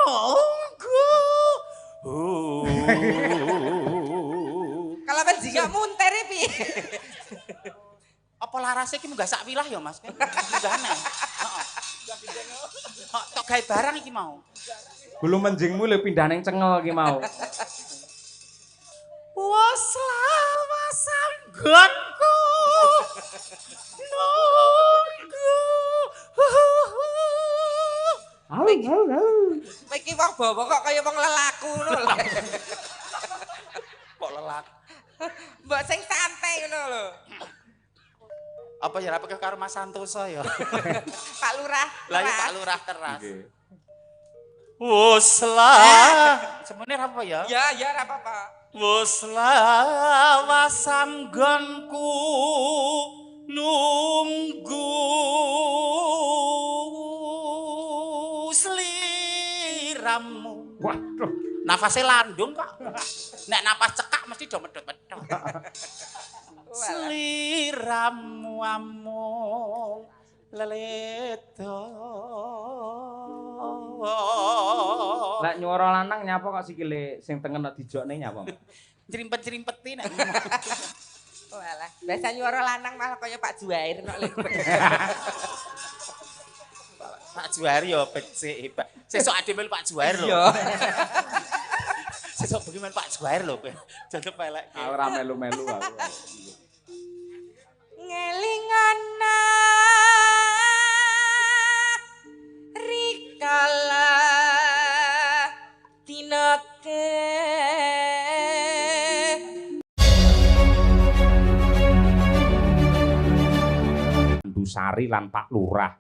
nunggu. Kalau menjingak munter piye? Apa larase iki munggah sak wilah ya, Mas? Munggahane. Heeh. Tok gawe barang iki mau. Gulu menjingmu lho pindah ning cengel iki mau. Wes lawas anggonku. Nunggu. Iki wong bawa kok kaya wong lelaku ngono lho. Kok lelak. Mbok sing santai ngono lho. Apa ya rapi karo Mas Santoso ya? Pak Lurah. Lah ya Pak Lurah keras. Wes lah. Semene apa ya? Ya ora apa-apa. Wes lawas anggonku nunggu sliramu. Waduh. Nafase landung kok. Nek napas cekak mesti do medhot-medhot. Sliramu amung leledo. Lek nyuara lanang nyapa kok sikile sing tengen dijokne nyapa? Jerimpet-jerimpeti nek. Walah, biasa nyuara lanang malah kaya Pak Juwair kok lho. Pak Juwair ya becik hebat. Sesuk ade melu Pak Juwair lho. Iya. Sesuk bengi melu Pak Juwair lho kowe. Jane pelek. Aku ora melu-melu aku. Ngelingana rikala tinake Sari lan Pak Lurah.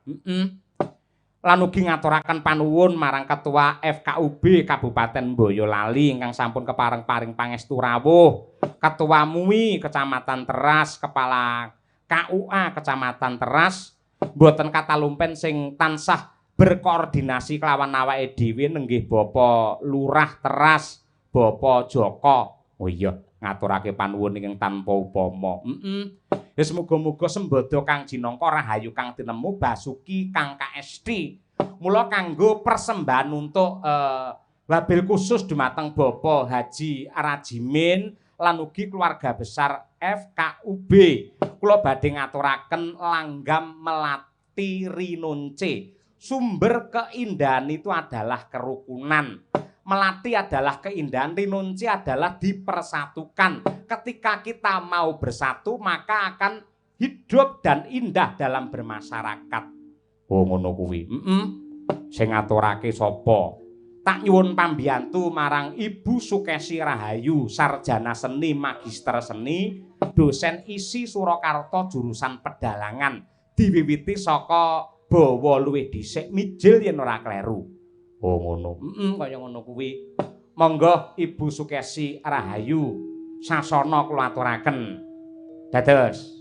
Lan ugi ngaturaken panuwun marang Ketua FKUB Kabupaten Boyolali ingkang sampun kepareng-paring pangestu rawuh. Ketua MUI Kecamatan Teras, Kepala KUA Kecamatan Teras, mboten katalumpen sing tansah berkoordinasi kelawan awake dhewe nenggih Bapak Lurah Teras, Bapak Joko. Oh iya, ngaturake panuwun ingkang tanpa upama. Wis muga-muga sembada Kang Jinangka rahayu Kang tinemu basuki Kang KSD. Mula kanggo persembahan untuk wabil khusus dumateng Bapak Haji Arajimin lan ugi keluarga besar FKUB. Kula badhe ngaturaken langgam melati rinunce. Sumber keindahan itu adalah kerukunan. Melati adalah keindahan, rinunci adalah dipersatukan. Ketika kita mau bersatu, maka akan hidup dan indah dalam bermasyarakat. Oh ngono kuwi. Sing ngaturake sapa? Tak nyuwun pambiyantu marang Ibu Sukesi Rahayu, sarjana seni, magister seni, dosen isi Surakarta jurusan pedalangan. Diwiwiti saka bawa luwih dhisik mijil yen ora kleru. Oh ngono. Kaya ngono kuwi. Monggo Ibu Sukesi Rahayu sasana kula aturaken. Dados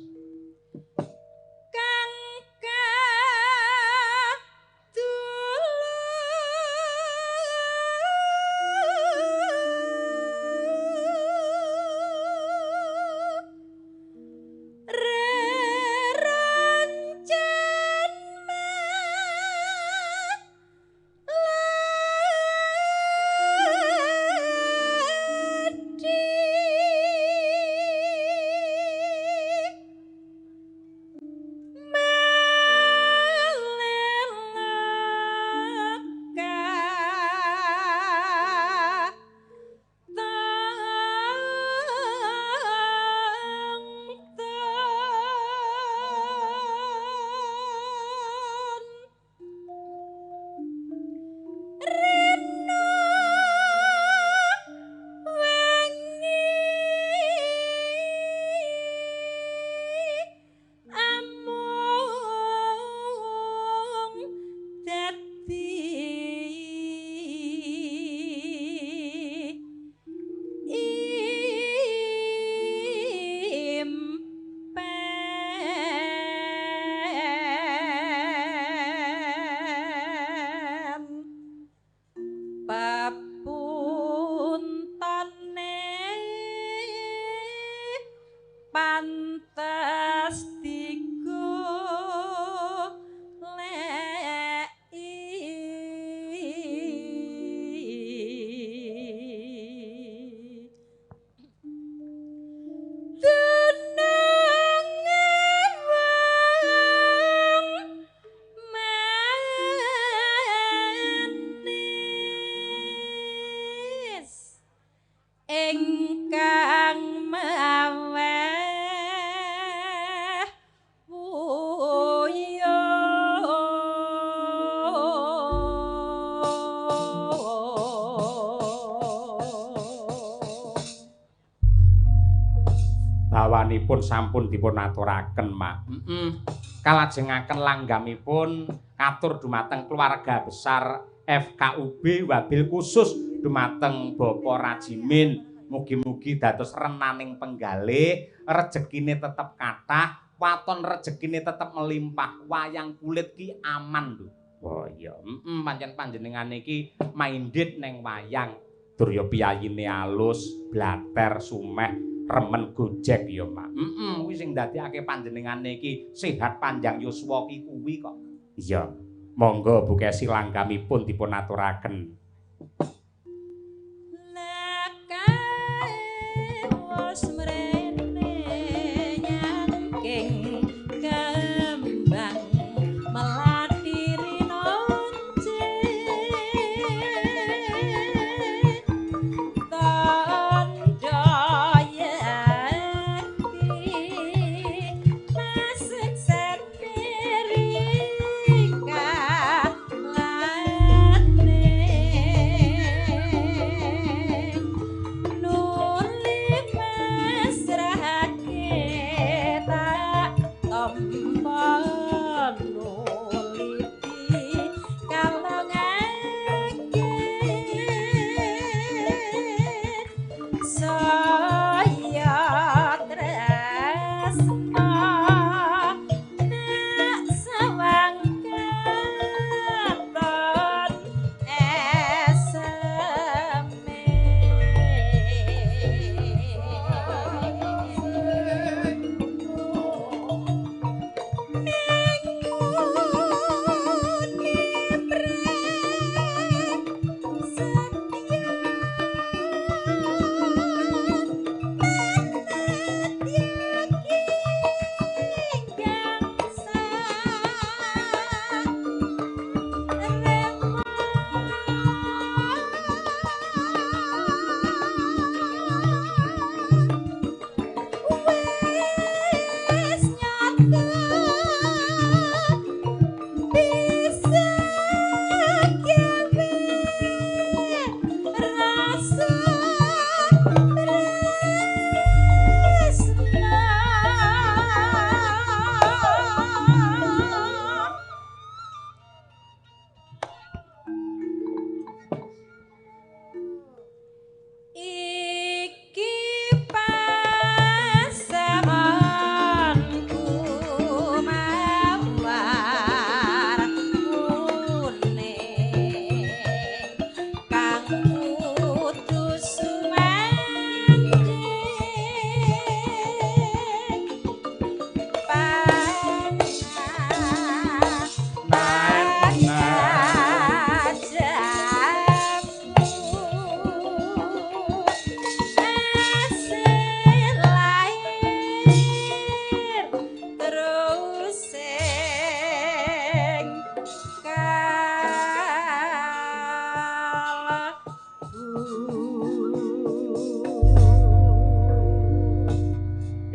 dawanipun sampun dipun aturaken, Mak. Kalajengaken langgamipun katur dumateng keluarga besar FKUB wabil khusus dumateng Bapak Rajimin. Mugi-mugi dados renaning penggalih, rezekine tetep kathah, waton rezekine tetep melimpah, wayang kulit ki aman lho. Oh iya, pancen panjenengane iki minded neng wayang. Durya piyayine alus, blater, sumeh, remen gojek ya, Mak. Kuwi sing ndadekake panjenengane iki sehat panjang yuswa ki kuwi kok. Iya. Monggo bukesi langgamipun dipun aturaken.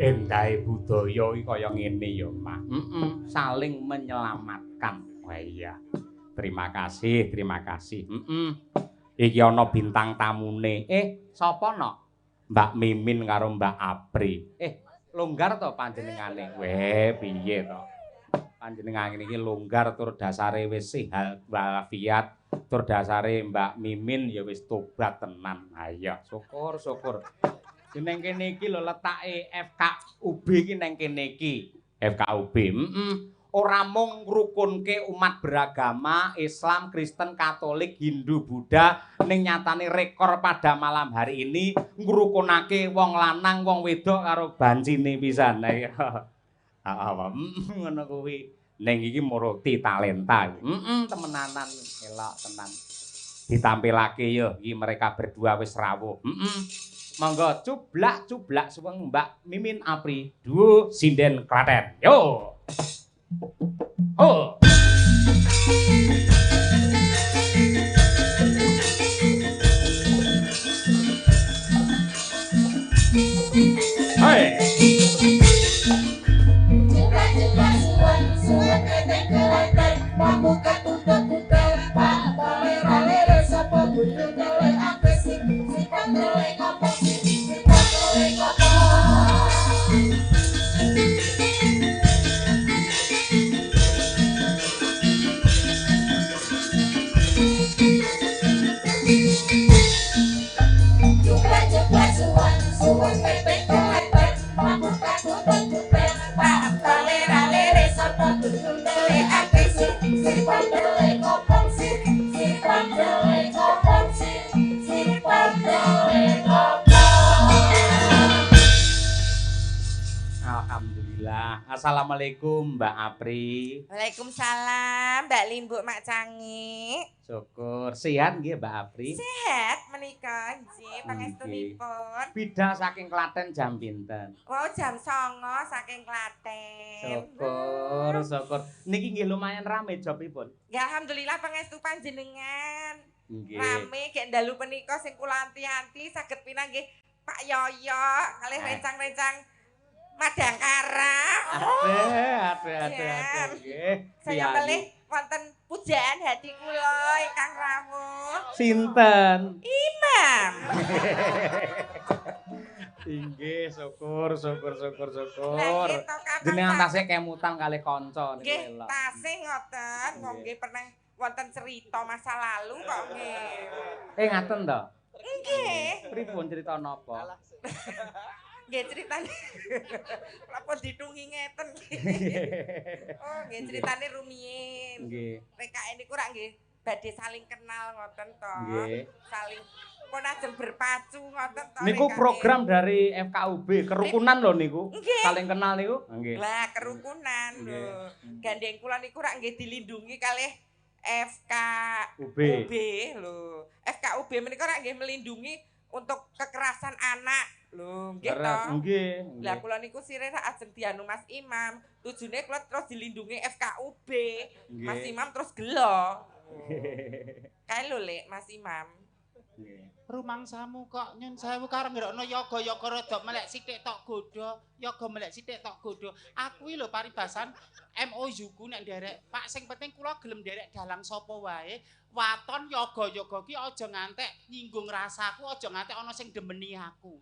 Endahe budaya iki kaya ngene ya, Mak. Saling menyelamatkan. Wah iya. Terima kasih, terima kasih. Iki ana bintang tamune. Sapa no? Mbak Mimin karo Mbak Apri. Longgar to panjenengane. Weh, piye to? Panjenengane iki longgar tur dasare wis sehat walafiat. Tur dasare Mbak Mimin ya wis tobat tenan. Ayo, syukur. Neng kene iki lho letake FKUB iki neng kene iki. FKUB. Ora mung ngrukunke umat beragama Islam, Kristen, Katolik, Hindu, Buddha, ning nyatane rekor pada malam hari ini ngrukunake wong lanang, wong wedok karo bancine pisan. Ngono kuwi. Ning iki muruti talenta. Temenanan elok tenan. Ditampilake yo iki mereka berdua wis rawuh. Monggo cublak suweng Mbak Mimin Apri duo sinden Klaten. Yo. Oh. Hai. Jelas suwan keteng Klaten pamuka tutut-tutut pak rale sapa butuh dole apes sing pantole ngopo sing pantole ngopo Assalamualaikum Mbak Apri. Waalaikumsalam, Mbak Limbuk Mak Cangi. Syukur. Sehat nggih Mbak Apri? Sehat menika nggih pangestunipun. Bidang saking Klaten jam pinten? Wow, jam 09.00 saking Klaten. Syukur. Niki nggih lumayan rame jobipun. Ya alhamdulillah pangestu panjenengan. Nggih. Rame gek dalu menika sing kula anti-anti saged pinang nggih Pak Yoyo kalih rencang-rencang Madangkara. Aduh nggih. Saya melih wonten pujaan hati kula ingkang rawuh. Sinten? Imam. Inggih, syukur. Lah nggih to kapan. Jenengan tasih kemutan kalih kanca niku Nggih, lho. tasih ngoten. Wong nggih pernah wonten cerita masa lalu kok nggih. Ngaten to? Nggih. Pripun cerita napa? Nggih critane. Napa ditungi ngeten nggih. Oh, nggih critane rumiyin. Nggih. PKN niku rak nggih badhe saling kenal ngoten to. Nggih. Saling pun ajeng berpacu ngoten to. Niku PKN. program dari FKUB, kerukunan lho niku. Nggih. Saling kenal niku. Nggih. Lah kerukunan lho. Gandeng kula niku rak nggih dilindungi kalih FKUB lho. FKUB menika rak nggih melindungi untuk kekerasan anak lho, nggih to. Nggih. Lah kula niku sire sak ajeng dianu Mas Imam, tujune kula terus dilindungi FKUB. Mas Imam terus gelo. Kae lho Lek, Mas Imam. Rumangsamu kok nyun sewu karo ngrokno yoga-yoga rada melek sithik tok godho, yoga melek sithik tok godho. Aku iki lho paribasan MOU ku nek nderek Pak sing penting kula gelem nderek dalang sapa wae. Waton yoga-yoga ki aja ngantek nyinggung rasaku, aja ngantek ana sing demeni aku.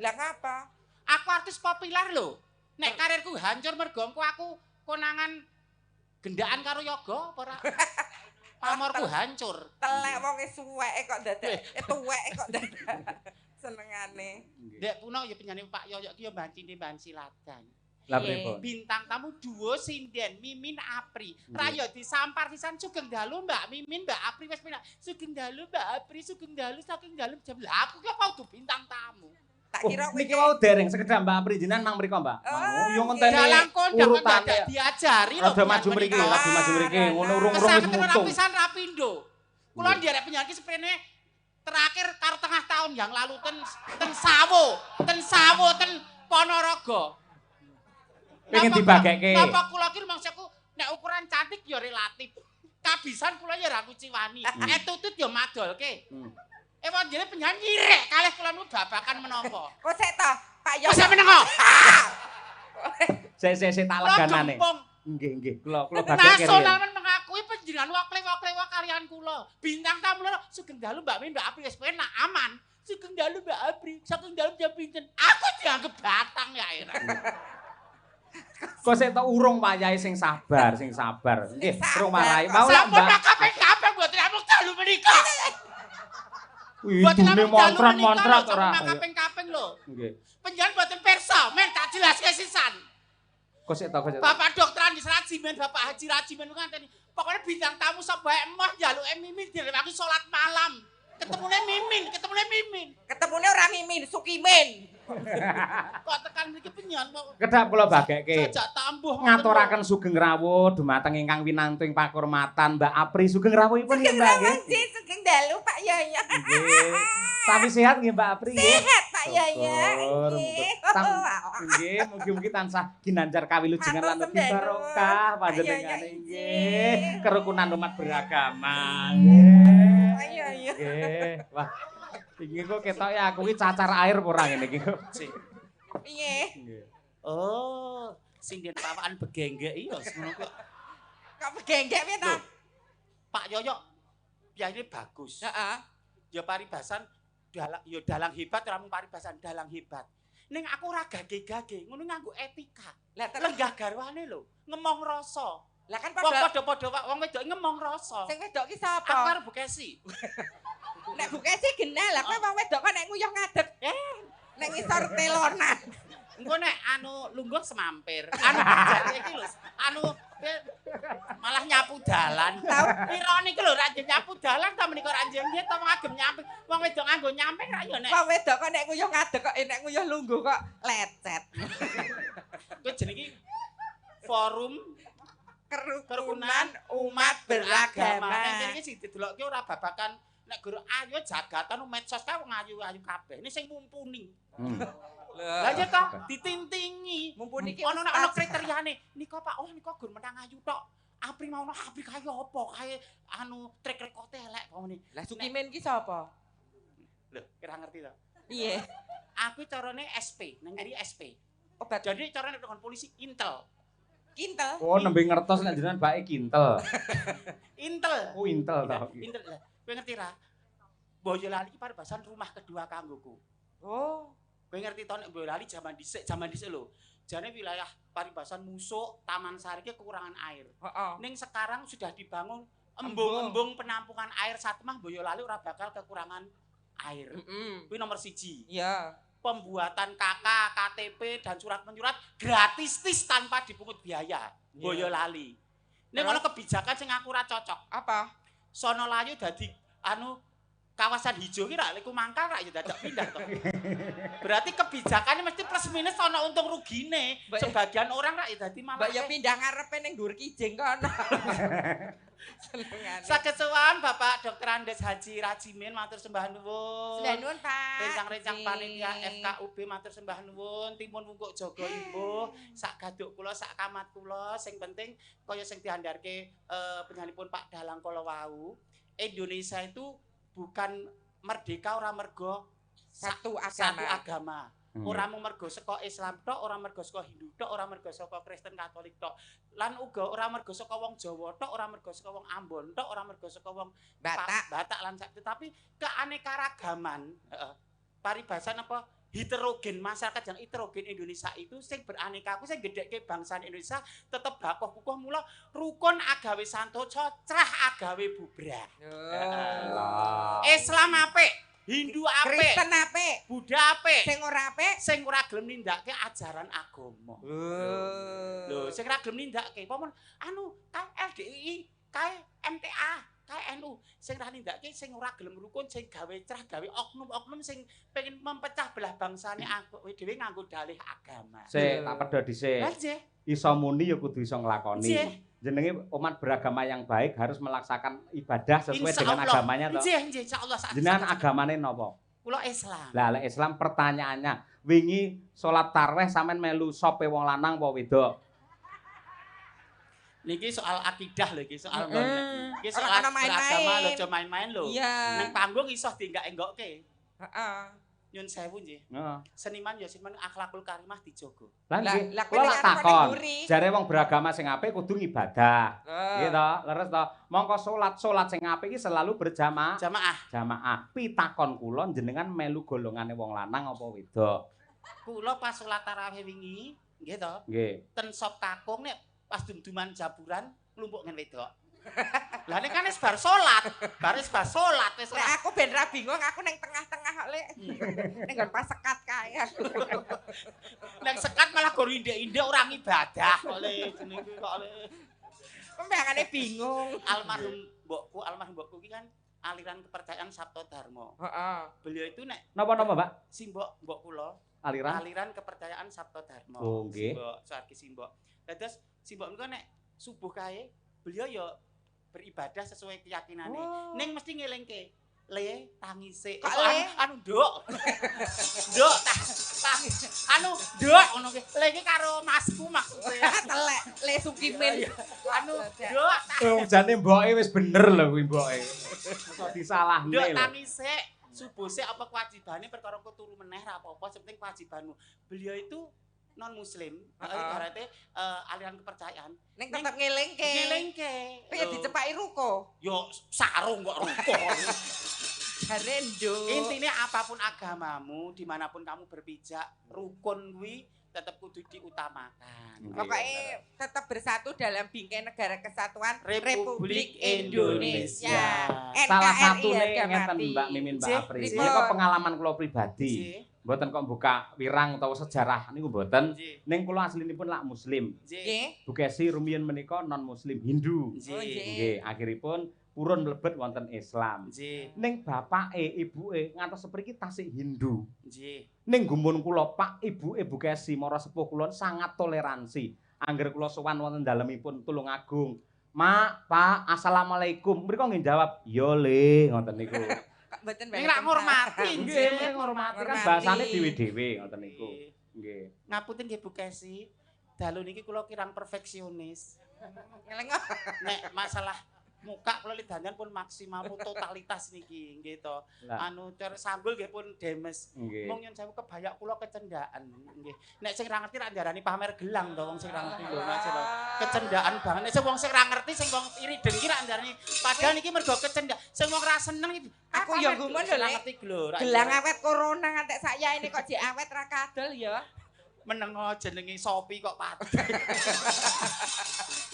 Lah ngapa? Aku artis populer lho. Nek karirku hancur mergo aku konangan gendaan karo yoga apa ora? Pamorku hancur. Telek wong suweke kok dadak, tuweke kok dadak. Senengane. Dek puno ya penyanyi Pak Yoyo ki ya mbancine siladan. Lah pripun? Bintang tamu duo sinden Mimin Apri. Rayo disampar pisan Sugeng Dalu Mbak Mimin Mbak Apri wis penak. Sugeng Dalu Mbak Apri Sugeng Dalu saking dalem jam. Lah aku ki kudu bintang tamu. Tak kira niki mau dereng sekedar Mbak Apri jenengan mang mriko Mbak. Yo ngenteni dalang kondang urutane. kan diajari lho. Rada maju mriki, ngono urung-urung wis Kesaken mutung. pisan Rapindo. Kula nderek penyanyi seprene terakhir karo tengah tahun yang lalu ten Sawo, ten Ponorogo. Pengen dibagekke. Napa kula ki rumangsaku nek ukuran cantik ya relatif. Kabisan kula ya ra kuciwani. Etutut ya madolke. Wong jene penyanyi rek kalih kula nu babakan menapa. Kok sik to, Pak Yoyo. Wis meneng kok. Sik tak leganane. Nggih. Kula bagekke. Nasional men mengakui panjenengan wakle-wakle kalian kula. Bintang tamu lho Sugeng Dalu Mbak Min Mbak Apri wis penak aman. Sugeng Dalu Mbak Apri, Sugeng Dalu jam pinten. Aku dianggap batang ya akhirnya. Kok sik tok urung Pak Yai sing sabar. Nggih, urung marahi. Mau lah Sampun Mbak. kabeh mboten amuk dalu menika. Idune montrat ora. Kaping-kaping lho. Nggih. Panjenengan mboten pirsa, men tak jelaske sisan. Kok sik tok. Bapak Dokter Andi Rajimen, Bapak Haji Rajimen nganteni. Pokoknya bintang tamu sebae emoh njaluke Mimin direwaki salat malam. Ketemune Mimin. Ketemune ora Mimin, Sukimin. Kok tekan mriki penyan kok. Kedap kula bagekke. Sajak tambuh Ngaturaken sugeng rawuh dumateng ingkang winantu ing pakurmatan Mbak Apri sugeng rawuhipun nggih Mbak nggih. Sugeng Dalu Pak Yoyo. Nggih. Sami sehat nggih Mbak Apri nggih. Sehat Pak Yoyo. Nggih, mugi-mugi tansah ginanjar kawilujengan lan ugi barokah panjenengane nggih. Kerukunan umat beragama. Pak Yoyo. Nggih. Wah. Iki kok ketok ya aku ki cacar air ora ngene iki kok. Piye? Oh, sinden pawaan begenggek iya ngono kok. Kok begenggek piye ta? Pak Yoyo piyane bagus. Heeh. Ya paribasan dalang hebat ora mung paribasan dalang hebat. Ning aku ora gage-gage, ngono nganggo etika. Lah lenggah garwane lho, ngemong rasa. Lah kan padha wong wedok ngemong rasa. Sing wedok ki sapa? Aku karo Bu Kesi. Nek Bu Kesi genah lah kowe wong wedok kok nek nguyuh ngadeg. Nek ngisor telonan. Engko nek lungguh semampir. Jare iki lho, malah nyapu dalan. Tau ironi iki lho ra nyapu dalan ta menika ra njenenge ta wong agem nyamping. Wong wedok nganggo nyamping ra ya nek. Wong wedok kok nek nguyuh ngadeg kok nek nguyuh lungguh kok lecet. Kuwi jenenge Forum Kerukunan Umat Beragama. Nek iki sing didelokke ora babakan nek guru ayo jagatan medsos ka wong ayu-ayu kabeh. Ini sing mumpuni. Lah ya toh ditintingi. Mumpuni ki ono kriteriane. Nika Pak, oh nika gur menang ayu tok. Apri mau apri kaya apa? Kae anu trek rekote elek pamane. Lah Sukimen ki sapa? Lho, kira ngerti to? Piye? Aku carane SP, nang ngeri SP. Obat Jadi carane dengan polisi Intel. kintel. Oh, nembe ngertos nek jenengan bae kintel. Intel. Oh, intel ta. Intel. Kowe ngerti ra? Boyolali iki paribasan rumah kedua kanggoku. Oh, Kowe ngerti to nek Boyolali zaman dhisik lho. Jane wilayah paribasan Musuk, Taman Sari ki kekurangan air. heeh. Ning sekarang sudah dibangun embung-embung penampungan air Satmah Boyolali ora bakal kekurangan air. Kuwi nomor 1. Iya. Pembuatan KK, KTP dan surat menyurat gratis tanpa dipungut biaya. Boyolali. Ning ono kebijakan sing aku ora cocok. Apa? Sono Layu dadi kawasan hijau ki ra iku mangkal ra ya dadak pindah to. Berarti kebijakannya mesti plus minus ana untung rugine. Sebagian orang ra ya dadi malah. Mbak ya pindah ngarepe ning dhuwur kijing kono. Senengane. Saged sowan Bapak Dr. Andes Haji Rajimin matur sembah nuwun. Sembah nuwun, Pak. Rencang-rencang panitia FKUB matur sembah nuwun, timun wungkuk jaga imbuh, sak gaduk kula, sak kamat kula, sing penting kaya sing diandharke penyanipun Pak Dalang kala wau, Indonesia itu bukan merdeka ora mergo Satu satu agama. agama. Ora mung mergo saka Islam tok, ora mergo saka Hindu tok, ora mergo saka Kristen Katolik tok. Lan uga ora mergo saka wong Jawa tok, ora mergo saka wong Ambon tok, ora mergo saka wong Batak lan sak tapi keanekaragaman, paribasan apa heterogen masyarakat yang heterogen Indonesia itu sing beraneka, aku sing gedhekke bangsa Indonesia tetep bakoh kukuh mula rukun agawe santosa, crah agawe bubrah. Islam apik, Hindu apik, Kristen apik, Buddha apik, sing ora apik. sing ora gelem nindakake ajaran agama. Lho, sing ora gelem nindakake, pomon kae LDI, kae MTA, kae NU, sing ora nindakake, sing ora gelem rukun, sing gawe cerah, gawe oknum-oknum sing pengen mempecah belah bangsane dhewe nganggo dalih agama. Sik, tak pedho dhisik. Lah nggih. Iso muni ya kudu iso nglakoni. Nggih. Jenenge umat beragama yang baik harus melaksanakan ibadah sesuai Insya dengan Allah. agamanya toh. Nggih, insyaallah saat. Jenengan agamane napa? Kula Islam. Lah lek Islam pertanyaannya, wingi salat tarawih sampean melu sope wong lanang apa wedok? Niki soal akidah lho iki, soal iki soal Ora main-main. beragama lho, aja main-main lho. Iya. Nang panggung iso dienggak-enggokke. Heeh. Nyun sewu nggih. Heeh. Seniman ya seniman akhlakul karimah dijogo. Lah Lah, nggih, lah kula kowe lak nek arep takon. nguri. Jare wong beragama sing apik kudu ngibadah. Heeh. Nggih to, leres to. Mongko salat sing apik iki selalu berjamaah. Jamaah. Jamaah. Pitakon kula jenengan melu golongane wong lanang apa wedok? Kula pas salat tarawih wingi, nggih to. Nggih. Ten sop kakung nek pas dum-duman jaburan nglumpuk ngen wedok. Lah nek kan wis bar salat, wis Nek aku ben ra bingung, aku ning tengah-tengah kok lek. Ning nggon pas sekat kae. nek sekat malah gor indek-indek ora ngibadah kok le jenenge kok le. Pembangane bingung. Almarhum mbokku iki kan aliran kepercayaan Sabto Dharma. Heeh. Beliau itu nek Napa-napa, Mbak? mbok kula Aliran? aliran kepercayaan Sabto Dharma. Oh, nggih. Simbok, Sarki Simbok. Dados Simbok niku nek subuh kae beliau ya beribadah sesuai keyakinane. Oh. Ning mesti ngelingke le tangise. Kok le? Nduk. Nduk nduk ngono ki. Le iki karo masku maksude. Telek le Sukimen. Nduk. Wong jane mboke wis bener lho kuwi mboke. Kok disalahne Nduk lho. tangise. Subuh sik apa kewajibane perkara kok turu meneh ra apa-apa, sing penting kewajibanmu. Beliau itu non muslim, ibaratnya aliran kepercayaan. Ning tetep ngelingke. Ngelingke. Piye dicepaki ruko? Yo sarung kok ruko. Jare nduk. Intinya apapun agamamu, dimanapun kamu berpijak, rukun kuwi tetap kudu diutamakan. Pokoknya tetap bersatu dalam bingkai negara kesatuan Republik Indonesia. Salah NKRI satune harga ngeten mati. Mbak Mimin Mbak Nggih, Apri. nggih. Ini kok pengalaman kula pribadi. Nggih, Mboten kok buka wirang utawa sejarah niku mboten. nggih, Ning kula aslinipun lak muslim. nggih, Nggih. Bukesi rumiyin menika non muslim Hindu. nggih, nggih. Nggih, akhiripun purun mlebet wonten Islam. nggih, Ning bapake, ibuke ngantos sepriki tasih Hindu. nggih. Ning gumun kula Pak, Ibuke Bukesi Mara sepuh kula sangat toleransi. Angger kula sowan wonten dalemipun Tulungagung. Mak, Pak, Assalamualaikum. Mriko nggih jawab, "Yo, Le," ngoten niku. Mboten Ning lak ngurmati Nggih, ngurmati kan bahasane dhewe-dhewe ngoten niku. Nggih. Ngapunten nggih Bu Kesi. Dalu niki kula kirang perfeksionis. Ngeleng. Nek masalah muka kula lidangan pun maksimal pun totalitas niki nggih to. Anu cara sanggul nggih pun demes. Mung nyun sewu kebayak kula kecendaan nggih. Nek sing ra ngerti ra ndarani pamer gelang to wong sing ra ngerti lho Mas. Kecendaan banget. Nek sing wong sing ra ngerti sing wong iri dengki ra ndarani padahal niki mergo kecendak. Sing wong ra seneng iki aku ya gumun lho Lek. Ngerti lho. Gelang awet corona ngantek saya ini kok jek awet ra kadol ya. Menengo jenenge Sopi kok pati.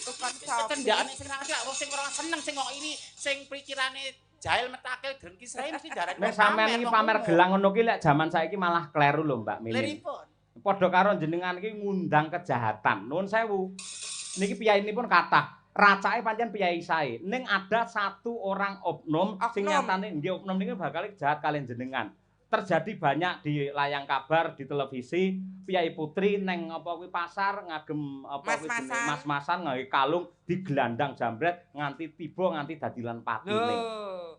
Tukang Kecendakane sing ra ngerti wong sing ora seneng sing kok iri sing pikirane jahil metakil drengki srae mesti darani. Nek sampean iki pamer gelang ngono ki lek jaman saiki malah kleru lho Mbak Mimin. Leripun. Padha karo jenengan iki ngundang kejahatan. Nuwun sewu. Niki piyainipun kathah. Racake pancen piyai sae. Ning ada satu orang oknum sing nyatane nggih oknum niki bakal jahat kalian jenengan. Terjadi banyak di layang kabar di televisi Piyai Putri neng apa kuwi pasar ngagem apa kuwi jenenge mas-masan nggawe kalung digelandang jambret nganti tiba nganti dadilan patine.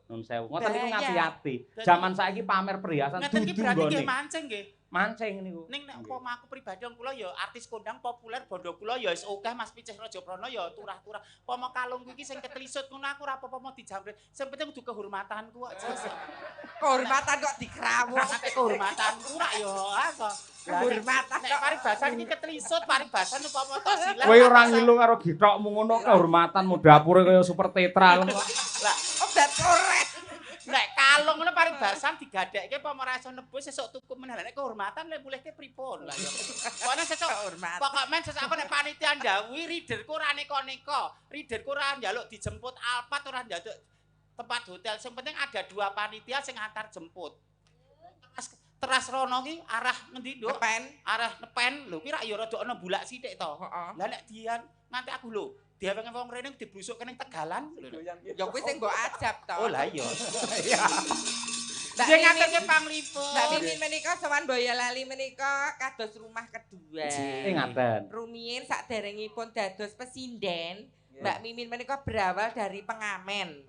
Nun sewu. Ngoten niku ngati-ati. Zaman saiki pamer perhiasan dudu nggone. Nggih mancing nggih. Mancing niku. Ning nek umpama aku pribadi kula ya artis kondang populer bondo kula ya wis akeh Mas Picih Rajaprana ya turah-turah. Upama kalungku iki sing ketlisut ngono aku ora apa-apa mau dijambret. Sing penting kudu kehormatanku kok. Kehormatan kok dikrawuk. Sampai kehormatanku ora ya apa. Kehormatan nek paribasan iki ketlisut paribasan upama tok silang. Kowe ora ngilu karo githokmu ngono kehormatanmu dapure kaya super tetra ngono. Lah obat korek. Nek kalung ngono paribasan digadekke apa ora iso nebus sesuk tuku meneh. Nek kehormatan lek mulihke pripun lah ya. Pokoknya sesuk pokok men sesuk aku nek panitia ndawuhi riderku ora neka-neka. Riderku ora njaluk dijemput Alphard ora njaluk tempat hotel. Sing penting ada dua panitia sing antar jemput. Teras rono ki arah ngendi, Nduk? Nepen. Arah nepen. Lho ki rak ya rada ana bulak sithik to. Lah nek dian nganti aku lho, diaweng wong rene dibrusuk kene Tegalan. Ya kuwi sing mbok ajab to. Oh lah iya. Iya. Sing ngaturke panglipun. Mbak Mimin menika sowan Boyolali menika kados rumah kedua. Ngaten. Rumiyin saderengipun dados pesinden, Mbak Mimin menika berawal dari pengamen.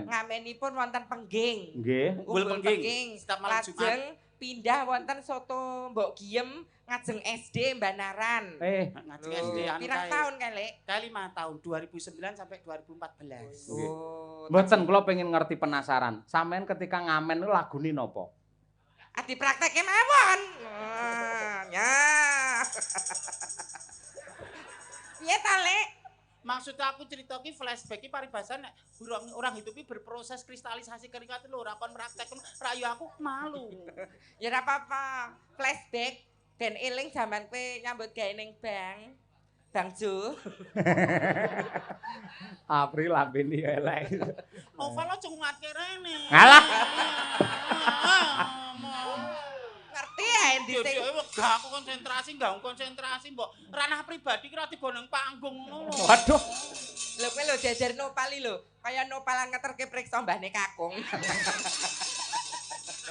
Ngamenipun wonten Pengging. Nggih. Unggul Pengging. Lajeng pindah wonten soto Mbok Giem ngajeng SD Mbanaran. Ngajeng SD anu pirang tahun kan, Lek? 5 tahun 2009 sampai 2014. Oh. Mboten kula pengen ngerti penasaran. Sampeyan ketika ngamen niku lagune napa? Dipraktekke mawon. Ya. Piye ta, Lek? Maksud aku cerita ki flashback ki paribasan nek orang hidup ki berproses kristalisasi keringat lho ora kon praktek rayu aku malu. Ya ora apa-apa. Flashback ben eling jaman kowe nyambut gawe ning Bang Jo. April lambene elek. Novel aja ngatke rene. Alah. Ngerti ae ndi sing wegah aku konsentrasi mbok ranah pribadi ki ora tiba nang panggung ngono lho. Waduh. Lho kowe lho jajar nopali lho. Kaya nopalan ngeterke priksa mbahne kakung.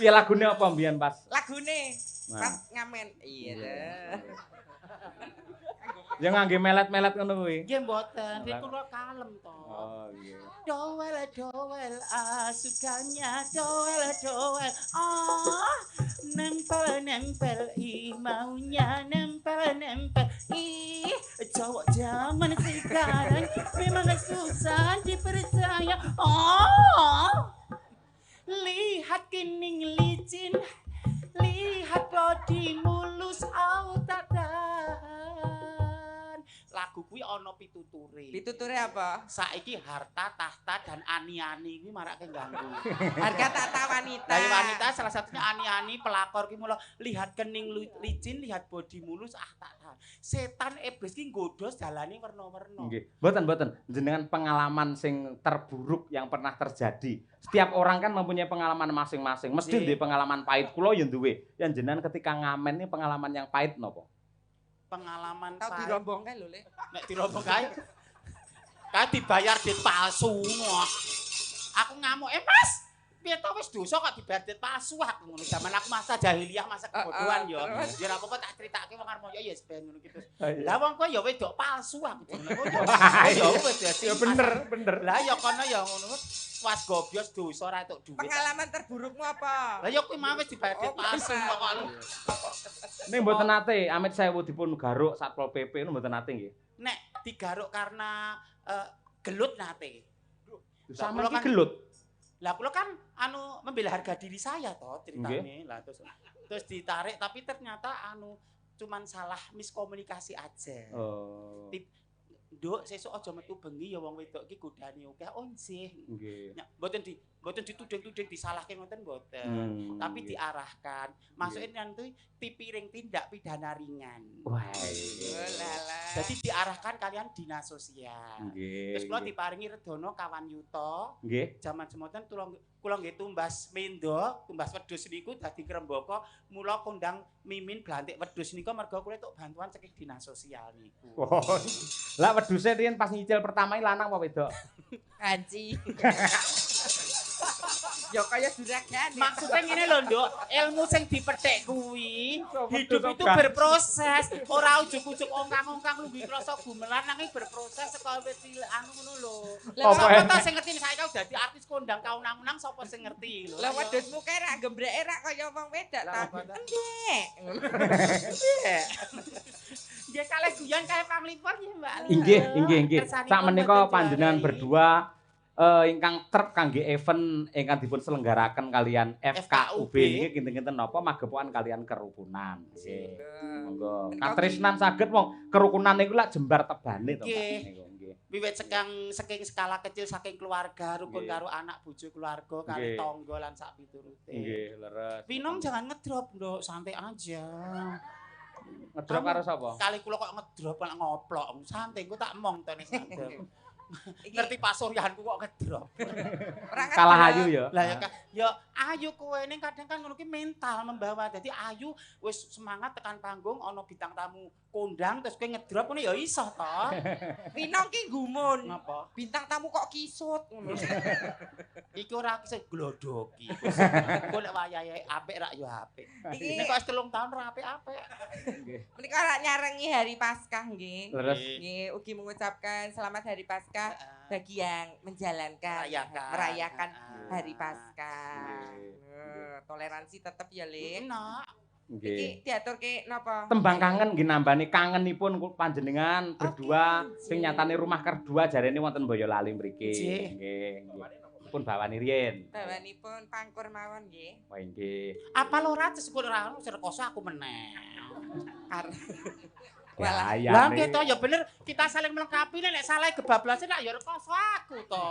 Piye lagune apa mbiyen pas? Lagune pas ngamen. Iya. Ya ngangge melet-melet ngono kuwi. Nggih mboten, iki kula kalem to. Oh nggih. Dowel sukanya dowel nempel maunya nempel cowok zaman sekarang memang susah dipercaya. Lihat kening licin, lihat body mulus autadan. Lagu kuwi ana pituture. Pituture apa? Saiki harta, tahta dan ani-ani kuwi marake ganggu. Harga tahta wanita. Dari wanita salah satunya ani-ani pelakor ki mula lihat kening licin, lihat body mulus tak tahan. Setan iblis ki nggodhos dalane werna-werna. Nggih. Mboten. Jenengan pengalaman sing terburuk yang pernah terjadi. Setiap orang kan mempunyai pengalaman masing-masing. Mesti duwe pengalaman pahit. Kula ya duwe. Yang jenengan ketika ngamen ini pengalaman yang pahit napa? Pengalaman tau dirombong kae lho, Lek. Nek dirombong kae. Kae dibayar duit palsu ngono. Aku ngamuk, "Mas, Piye to wis dosa kok dibadet palsu aku ngono. Zaman aku masa jahiliyah, masa kebodohan yo. Ya ora apa-apa tak critakake wong arep ya yes ben ngono gitu. Lah wong kowe ya wedok palsu aku jenenge kowe. Ya wis dadi. Ya bener. Lah ya kono ya ngono. Was gobyos dosa ora entuk duit. Pengalaman terburukmu apa? Lah ya kuwi mau wis dibadet palsu kok. Ning mboten nate amit sewu dipun garuk Satpol PP niku mboten nate nggih. Nek digaruk karena gelut nate. Sampe iki gelut. Lah kula kan membela harga diri saya toh ceritane. Lah terus ditarik tapi ternyata cuman salah miskomunikasi aja. Oh. Nduk sesuk aja metu bengi ya wong wedok iki godane akeh. Oh nggih. Nggih. Mboten dituding-tuding disalahke ngoten mboten. Tapi diarahkan. Masukin nanti pipiring tindak pidana ringan. Wah. Jadi diarahkan kalian dinas sosial. Nggih. Terus kula diparingi redono kawan yuta. Nggih. Jaman semonten kula nggih tumbas mendo, tumbas wedhus niku dadi krembaka, mula kondang mimin blantik wedhus niku mergo kula entuk bantuan saking dinas sosial niku. Oh. Lah wedhuse riyen pas nyicil pertama lanang apa wedok? Kanci. Ya kaya juragan. Maksudnya ngene lho, Nduk, ilmu sing dipethik kuwi hidup itu berproses, ora ujug-ujug ongkang-ongkang lungguh krasa gumelan nanging berproses saka wit cilik ngono lho. Sapa ta sing ngerti saiki aku dadi artis kondang kaunang-unang sapa sing ngerti lho. Lah wedhusmu kae rak gembreke rak kaya wong wedok ta. Endek. Nggih kalih guyon kae panglipur ya, Mbak. Inggih. Sak menika panjenengan berdua ingkang trep kangge event ingkang dipun selenggaraken kalian FKUB niki kinten-kinten napa magepokan kalian kerukunan. Nggih. Monggo. Katresnan saged wong kerukunan niku lak jembar tebane to, Pak niku. Nggih. Wiwit saking skala kecil saking keluarga, rukun karo anak bojo keluarga, karo tangga lan sak piturute. Nggih, leres. Pinong jangan ngedrop, Nduk, santai aja. Ngedrop karo sapa? Kali kula kok ngedrop kok ngoplok. Santai ku tak mong to ning sadar. Ngerti pasuryanku kok ngedrop. Kalah ayu ya. Lah ya ayu kowe ning kadang kan ngono ki mental membawa. Dadi ayu wis semangat tekan panggung ana bintang tamu kondang terus kowe ngedrop ngono ya iso to. Pinong ki gumun. Napa? Bintang tamu kok kisut ngono. Iki ora kisut glodoki. Kok nek wayahe apik rak ya apik. Iki kok wis 3 tahun ora apik-apik. Nggih. Menika rak nyarengi hari Paskah nggih. Leres. Nggih, ugi mengucapkan selamat hari Paskah bagi yang menjalankan merayakan hari Paskah. Toleransi tetep ya, Le. Enak. Iki diaturke napa? Tembang kangen nggih nambani kangenipun panjenengan berdua sing nyatane rumah kedua jarene wonten Boyolali mriki. Nggih. Pun bawani riyen. Bawanipun pangkur mawon nggih. Wah nggih. Apa lho ra disebut ora ono rekoso aku meneh. Lah nggih to ya bener kita saling melengkapi nek salah gebablasan nak ya rekoso aku to.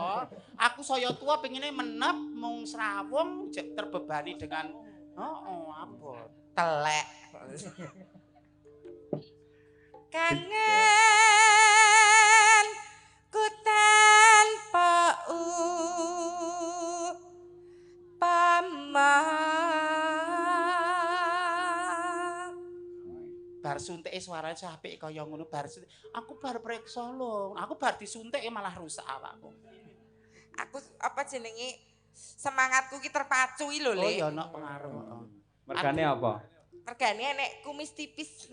Aku saya tua pengine menep mung srawung terbebani dengan apa telek. Kangen ku tanpa bar suntike suarane apik kaya ngono aku bar preksa lho aku bar disuntik malah rusak awakku. Aku apa jenenge semangatku ki terpacu lho, Le. Oh ya ana pengaruh. Mergane apa? Mergane nek kumis tipis.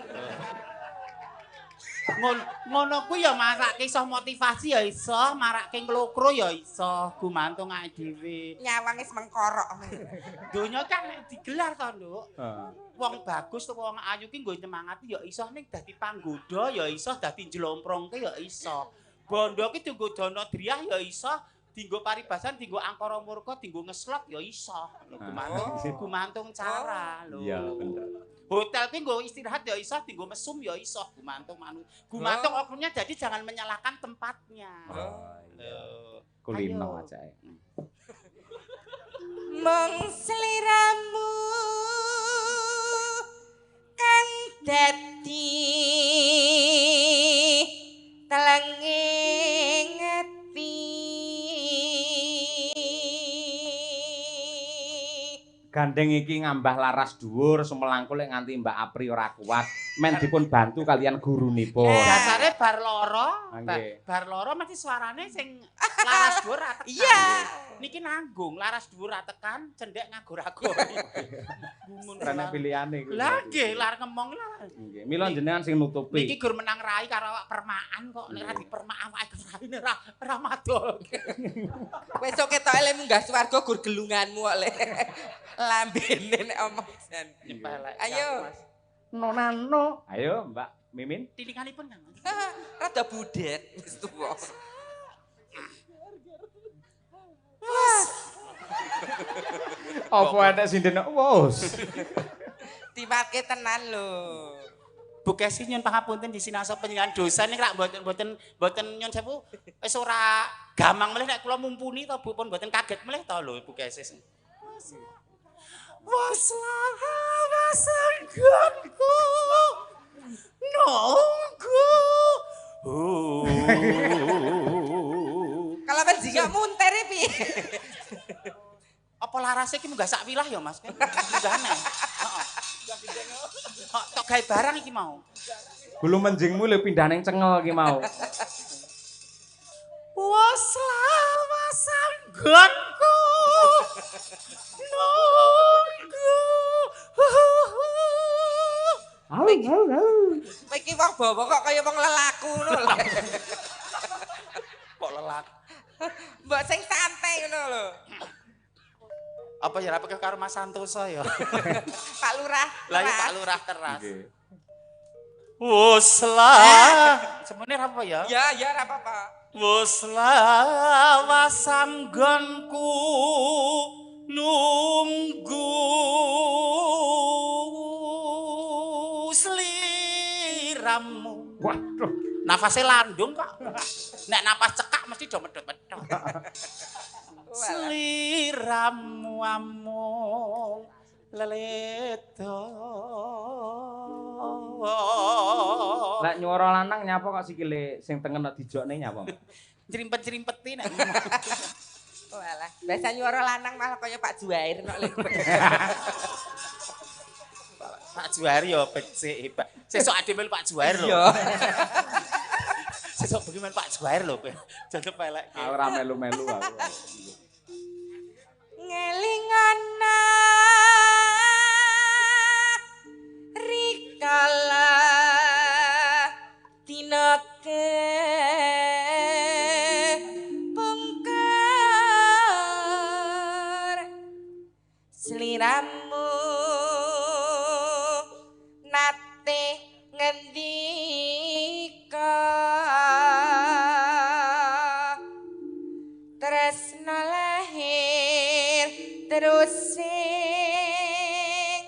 Ngono kuwi ya marake iso motivasi ya iso, marake nglokro ya iso, gumantung awake dhewe. Nyawang wis mengkorok. Donya kan nek digelar to, Nduk. Wong bagus utawa wong ayu ki nggo nyemangati ya iso ning dadi panggoda ya iso, dadi njlomprongke ya iso. Bondo ki dienggo dana driyah ya iso, dienggo paribasan, dienggo angkara murka, dienggo ngeslot ya iso. Gumantung cara lho. Iya, bener. Hotel ki nggo istirahat ya iso, dienggo mesum ya iso, gumantung gumantung oknumnya jadi jangan menyalahkan tempatnya. Kulino aja. Mung sliramu kan dadi telenging ati. Gandeng iki ngambah laras dhuwur sumelangkul lek nganti Mbak Apri ora kuat. men dipun bantu kalian gurunipun. Dasare bar loro, Nggih. bar loro mesti suarane sing laras dhuwur ra tekan. Iya. Niki nanggung laras dhuwur ra tekan, cendhek ngagor-agori. Gumun. Rene pilihane kuwi. Lah nggih, lar ngomong lah. Nggih. Mila jenengan sing nutupi. Niki gur menang rai karo awak permaan kok nek ra dipermak awake raine ra madol. Besok ketoke le munggah swarga gur gelunganmu kok le. Lambene nek omong jan. Nyepelek. Ayo. Nonano. Ayo, Mbak Mimin. Tilinganipun Kang. Rada budet wis tuwa. Apa enek sinden wos. Tiwake tenan lho. Bu Kesi nyun pangapunten di sinasa penyelenggaraan dosa ning rak mboten nyun sewu wis ora gampang melih nek kula mumpuni to Bu pun mboten kaget melih to lho Bu Kesi. Waslah sanggonku nunggu. Kalau bajingan munter piye? Apa larase iki munggah sak wilah ya Mas? Munggahane. Heeh. Tok gawe barang iki mau. Gulu menjingmu lho pindah ning cengel iki mau. Waslah sanggonku nunggu. Iki wong bawa kok kaya wong lelaku ngono lho. Kok lelak. Mbok sing santai ngono lho. Apa ya rapake karo Mas Santoso ya? Pak Lurah. Lah ya Pak Lurah keras. Nggih. Waslah. Semene apa ya? Ya ora apa-apa. Waslah wasanggonku nunggu sliramu. Waduh. Nafase landung kok. Nek napas cekak mesti do medhot-medhot. Sliramu amung leledo. Lah nyuara lanang nyapa kok sikile sing tengen dijokne nyapa? Jerimpet-jerimpeti nek. Walah, biasa nyuara lanang malah kaya Pak Juair kok lho. Pak Juair ya becik, Pak. Sesuk ade melu Pak Juair lho. Iya. Sesuk bengi melu Pak Juair lho kowe. Jane pelek. Aku ora melu-melu aku. Ngelingana rikala tinake pengkar sliramu nate ngendika tresna lahir terus sing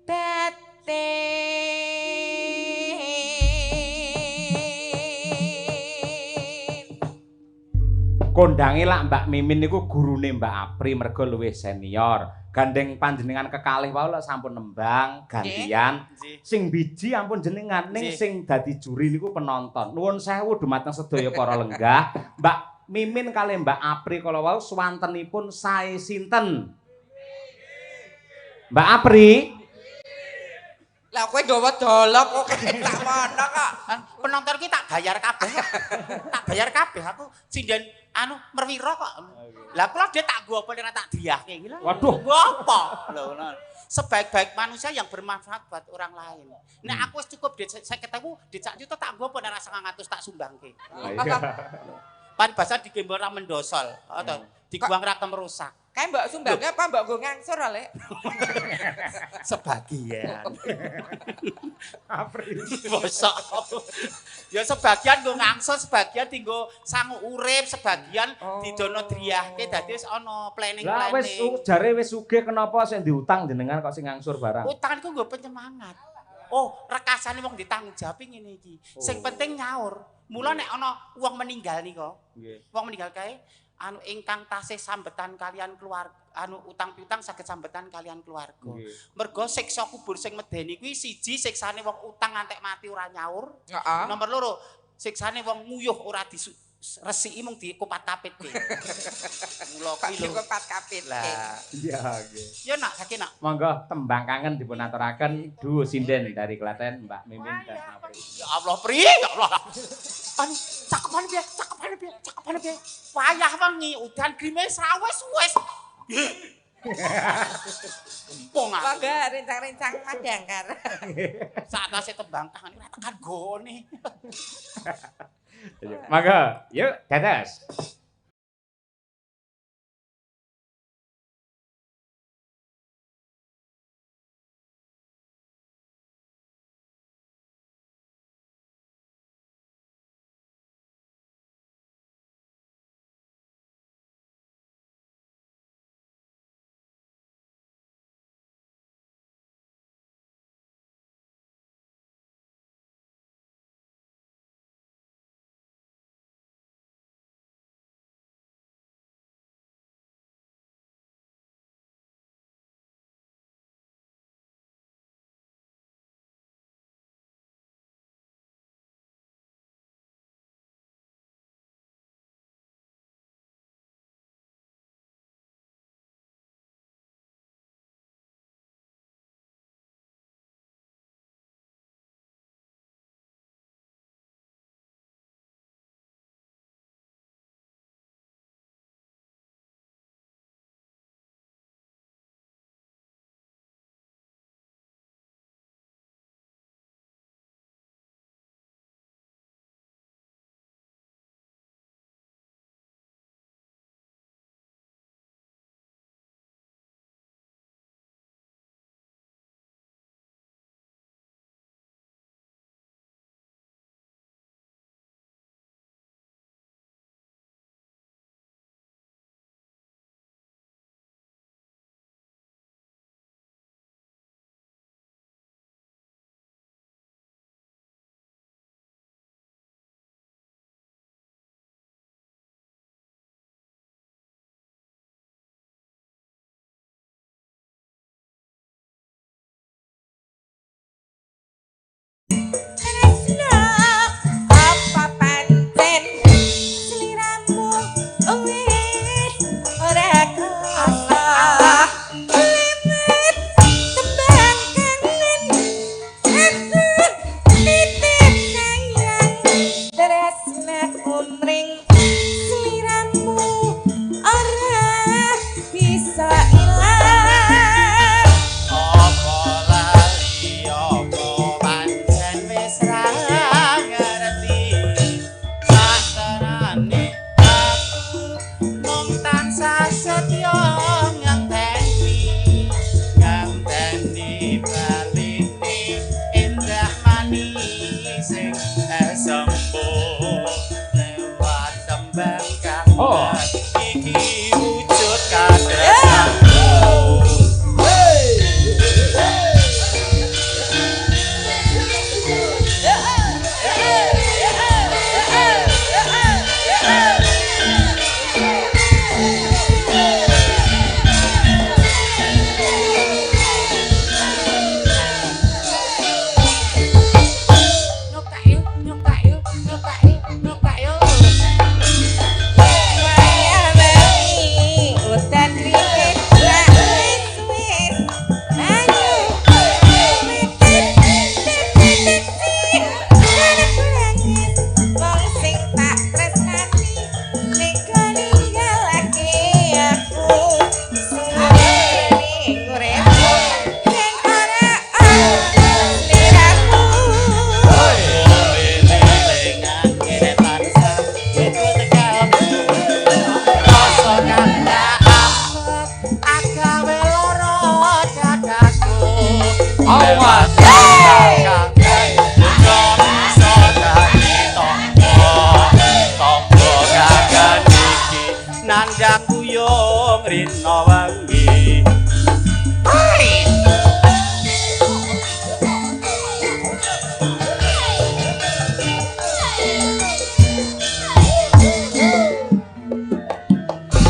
batin. Kondange lak Mbak Mimin niku gurune Mbak Apri merga luwih senior. Gandeng panjenengan kekalih wae lak sampun nembang gantian. Sing biji ampun jenengan ning sing dadi juri niku penonton. Nuwun sewu dumateng sedaya para lenggah. Mbak Mimin kalih Mbak Apri kala wau swantenipun sae sinten? Mbak Apri? Lah kowe gawa dolok kok tak mono kok. Penonton ki tak bayar kabeh. Tak bayar kabeh aku sinden anu merwira kok. Lah kula dhe tak nggo apa nek tak diahke iki lho. Waduh. Nggo apa? Lho ngono. Sebaik-baik manusia yang bermanfaat buat orang lain. Nek aku wis cukup dhe 50.000, dhe sak juta tak nggo apa nek 900 tak sumbangke. Paribasan digembor ra mendosol atau diguang ra kemerusak. Kae mbok sumbangnya apa mbok nggo ngangsur Le? Sebagian. Apri. Bosok. Ya sebagian nggo ngangsur, sebagian dienggo sangu urip, sebagian didono driyahke dadi wis ana Lah wis planning-planning. jare wis sugih kenapa sing diutang jenengan kok sing ngangsur barang? Utang iku nggo penyemangat. Oh, rekasane wong ditanggung jawab ngene iki. Sing penting nyaur. Mula nek ana wong meninggal nika, Nggih. wong meninggal kae anu ingkang tasih sambetan kalian keluarga, anu utang piutang saged sambetan kalian keluarga. Nggih. Mergo siksa kubur sing medeni kuwi siji siksane wong utang ngantek mati ora nyaur. Heeh. Nomor loro, siksane wong nguyuh ora resiki mung dikupat kapit ki. Mula Kok ki lho. dikupat kapit. Lah, Iya, nggih. yo nak saiki nak. Monggo tembang kangen dipun aturaken duo sinden dari Klaten Mbak Mimin dan Apri. Ya Allah, Pri, ya Allah. Anu, cakepane piye? Wayah wengi udan grimis wis. Kempung aku. Monggo rencang-rencang madangkar. Saatase tembang kangen ora tekan gone. Monggo, yuk dados. Nandang kuyung rina wengi.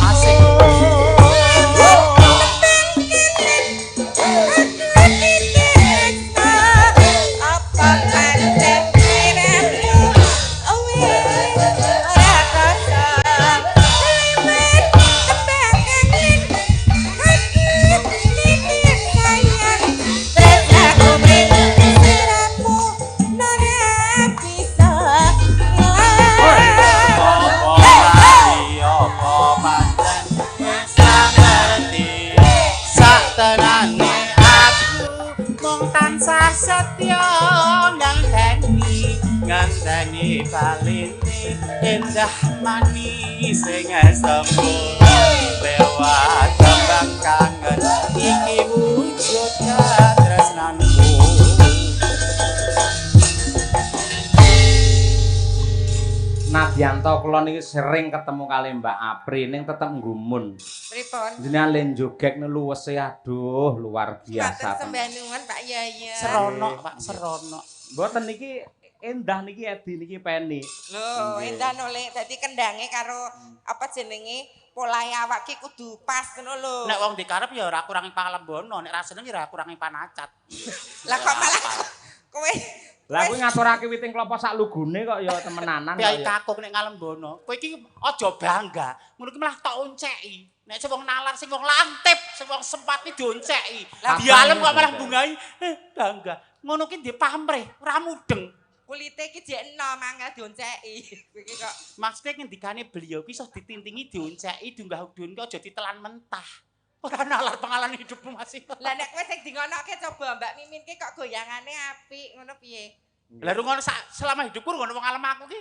Asik. anane aku mung tansah setya ngandani balene endah manis sing sempurna lewat kembang kangen iki wujud tresnanku. Nadyanto kula niki sering ketemu kali Mbak Apri ning tetep nggumun. Pripun? Jenengan len jogek luwese aduh luar biasa. Matur sembah nuwun Pak Yaya. Serono Pak, serono. Mboten niki endah niki Edi niki Peni. Lho, endah noleh dadi kendange karo apa jenenge polahe awak ki kudu pas ngono lho. Nek wong dikarep ya ora kurangi palembono, nek rasane ya ora kurangi panacat. Lah kok malah kowe Lah kuwi ngaturake witing klopo sak lugune kok ya temenanan kok Piye ya. kakung nek ngalembono. Kowe iki aja bangga. Ngono ki malah tok onceki. Nek sing wong nalar, sing wong lantip, sing wong sempati dionceki. Lah dialem kok malah bungai bangga. Ngono ki ndek pamrih, ora mudeng. kulite iki jek enom angel dionceki. Iki kok Maksudnya ngendikane beliau ki iso ditintingi dionceki, diunggah udun ki aja ditelan mentah. Ora nalar pengalaman hidupmu masih. lah nek kowe sing dingonoke coba Mbak Mimin ki kok goyangane apik ngono piye? Lah rungono selama hidupku rungono wong alem aku ki.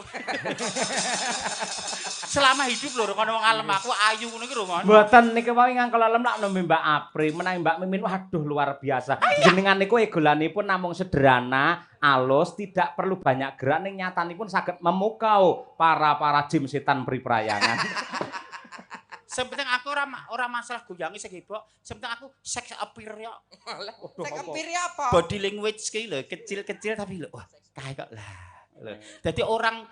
Selama hidup lho rungono wong alem aku ayu ngono ki rungono. Mboten niki wae ngangkel alem lak nembe Mbak Apri, menawi Mbak Mimin waduh luar biasa. Jenengan niku egolanipun namung sederhana, alus, tidak perlu banyak gerak ning nyatanipun saged memukau para jim setan priprayangan. Sepenting aku ora masalah goyangi sing hebok, sepenting aku sex appeal ya. Sing kepiri apa? Body language ki lho, kecil-kecil tapi lho wah, kae kok lah. Lho. Dadi orang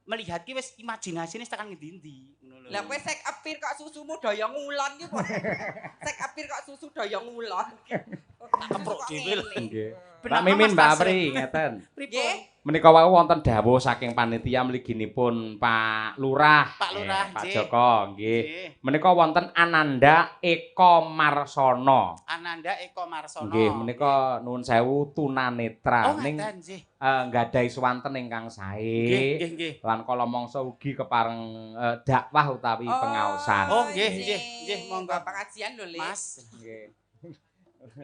melihat ki wis imajinasine tekan ngendi-endi ngono lho. Lah kowe sek apir kok susumu daya ngulon ki kok. Sek apir kok susu daya ngulon. Keprok dhewe lho. Nggih. Mbak Mimin, Mbak Apri ngeten. Nggih. Menika wau wonten dawuh saking panitia mliginipun Pak Lurah. Pak Lurah, Pak nggih. Joko, nggih. Nggih. Menika wonten Ananda Eko Marsono. Ananda Eko Marsono. Nggih, menika nuwun sewu tunanetra Oh, ning ngaten nggih. nggadahi swanten ingkang sae. Nggih, nggih. Lan kala mangsa ugi kepareng dakwah utawi pengaosan. Oh, nggih, nggih, monggo. Pengajian lho, Le. Mas, Nggih.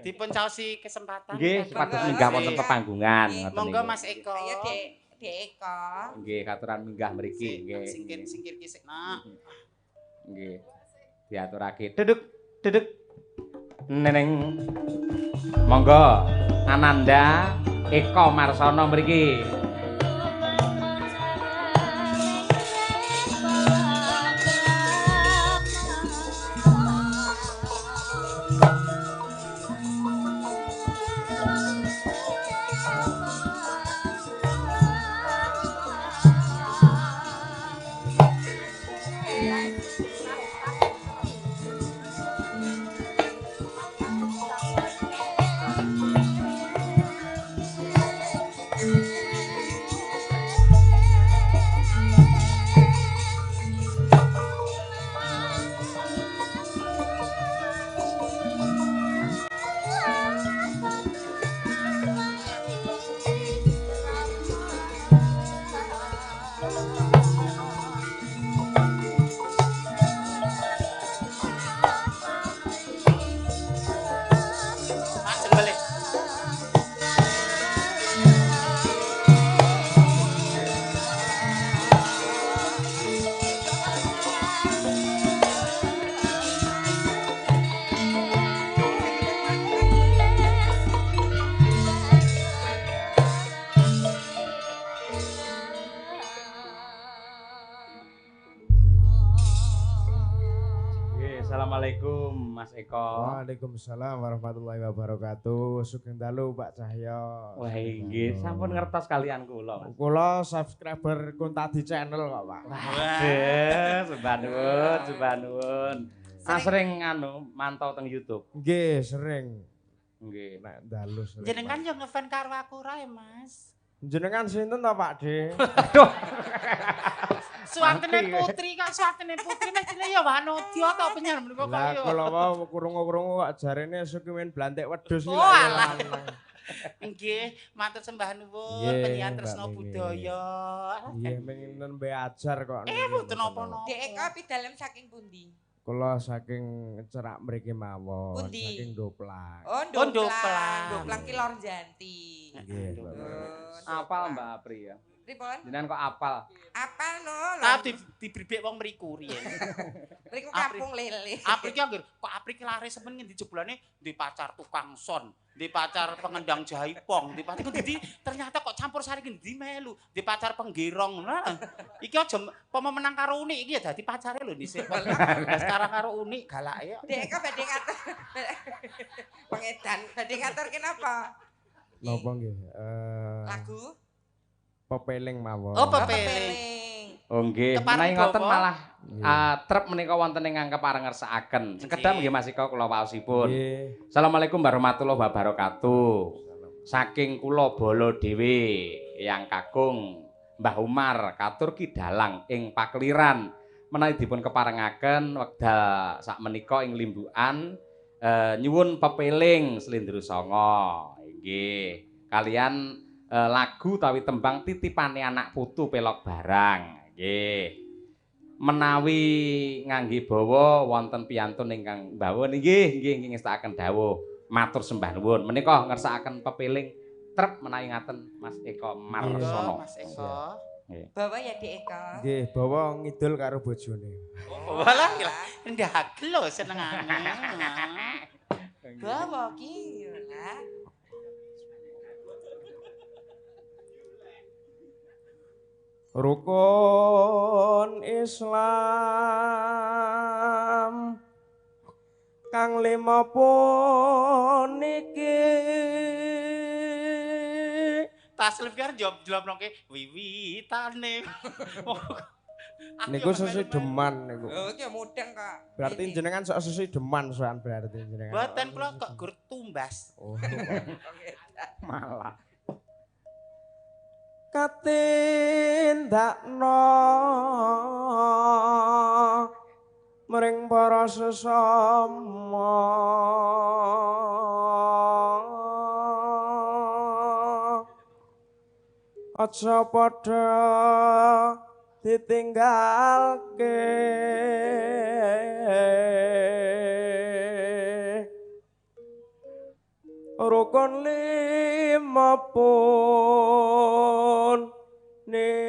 dipun caosi kesempatan. Nggih, Monggo, supados Mas. minggah wonten pepanggungan Nggih. ngoten Monggo niku. Mas Eko. Ayo Dek Eko. Nggih, katuran minggah mriki, nggih. Singkir ki sik, Nak. Nggih. Diaturake. Deduk. Neneng. Monggo Ananda Eko Marsono mriki. Mas balik. Nggih, assalamualaikum Mas Eko. Waalaikumsalam warahmatullahi wabarakatuh. Sugeng dalu Pak Cahyo. Wah, nggih, sampun ngertos kalian kula, Mas. Kula subscriber Kuntadi channel kok, Pak. Waduh, sembah nuwun. Sering mantau teng YouTube. Nggih, sering Nggih. nek dalu sering. Jenengan yo ngefan karo aku rae, Mas. Jenengan sinten to, Pak De? Aduh. Suwatene putri kok suwatene putri mestine ya wanodya ta penyen menika kok Lah yo. kula wau krungu-krungu kok jarene sukimen blantik wedhus iki Oh, lak alah. lanang. Nggih, matur sembah nuwun Nggih, penyiar Mbak tresno Mimin. budaya. Iya, pengen nembe ajar kok. Mboten napa-napa. Dek Eko pidalem saking pundi? Kula saking cerak mriki mawon, Pundi? saking Doplang. Oh, Oh, Ndoplang. Ndoplang. Ndoplang ki Lor Janti. Nggih, Bapak. Oh, Apal Mbak Apri ya. Pripun? Jenengan kok apal? Apa no? Tau dibribek wong mriku riyen. Mriku kampung lele. Apri ki anggere kok Apri ki laris semen ngendi jebolane di pacar tukang son, di pacar pengendang jaipong, di pacar ngendi ternyata kok campur sari ngendi melu, di pacar penggerong. Nah, iki aja pomo menang karo Uni iki ya dadi pacare lho dhisik. Lah sekarang karo Uni galake. Dek kok badhe ngatur. Pengedan badhe ngatur kenapa? Napa nggih? Lagu Pepeling mawon. Oh, pepeling. pepeling. Oh nggih, Kepareng menawi ngoten Bapak. malah Nggih. trep menika wonten ing angka parengersakaken. Sekedhap nggih Mas Iko kula waosipun. Nggih. Assalamualaikum warahmatullahi wabarakatuh. Saking kula bala dhewe yang kakung Mbah Umar katur kidalang ing pakliran menawi dipun keparengaken wekdal sakmenika ing limbukan nyuwun pepeling Slendra Sanga. Nggih. Kalian lagu tawi tembang titipane anak putu pelok barang. Nggih. Menawi ngangge bawa wonten piyantun ingkang mbawon nggih ngestakaken dawuh matur sembah nuwun. Menika ngersakaken pepeling trep menawi ngaten Mas Eko Marsono. Mas Eko. Bawa ya Dek Eko. Nggih, bawa ngidul karo bojone. Walah ndagel lho senengane. Bawa ki lah. Rukun Islam kang lima puniki Taslim kan jawab nongke wiwitane. niku sesi deman niku. Oh, iki mudeng kok. Berarti jenengan sok sesi deman soan berarti jenengan. Boten kula kok gur tumbas. Oh. Malah Katindakno mring para sesama aja padha ditinggalke rukun lima pun niku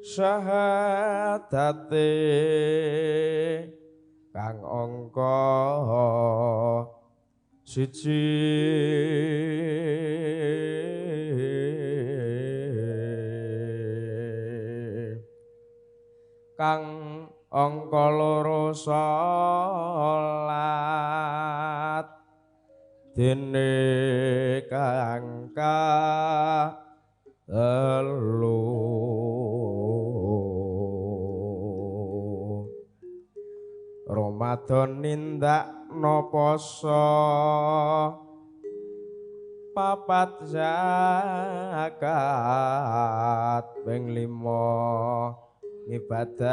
syahadate kang angka siji kang angka loro salat dene kang telu Ramadan nindakno poso papat zakat ping 5 ibadah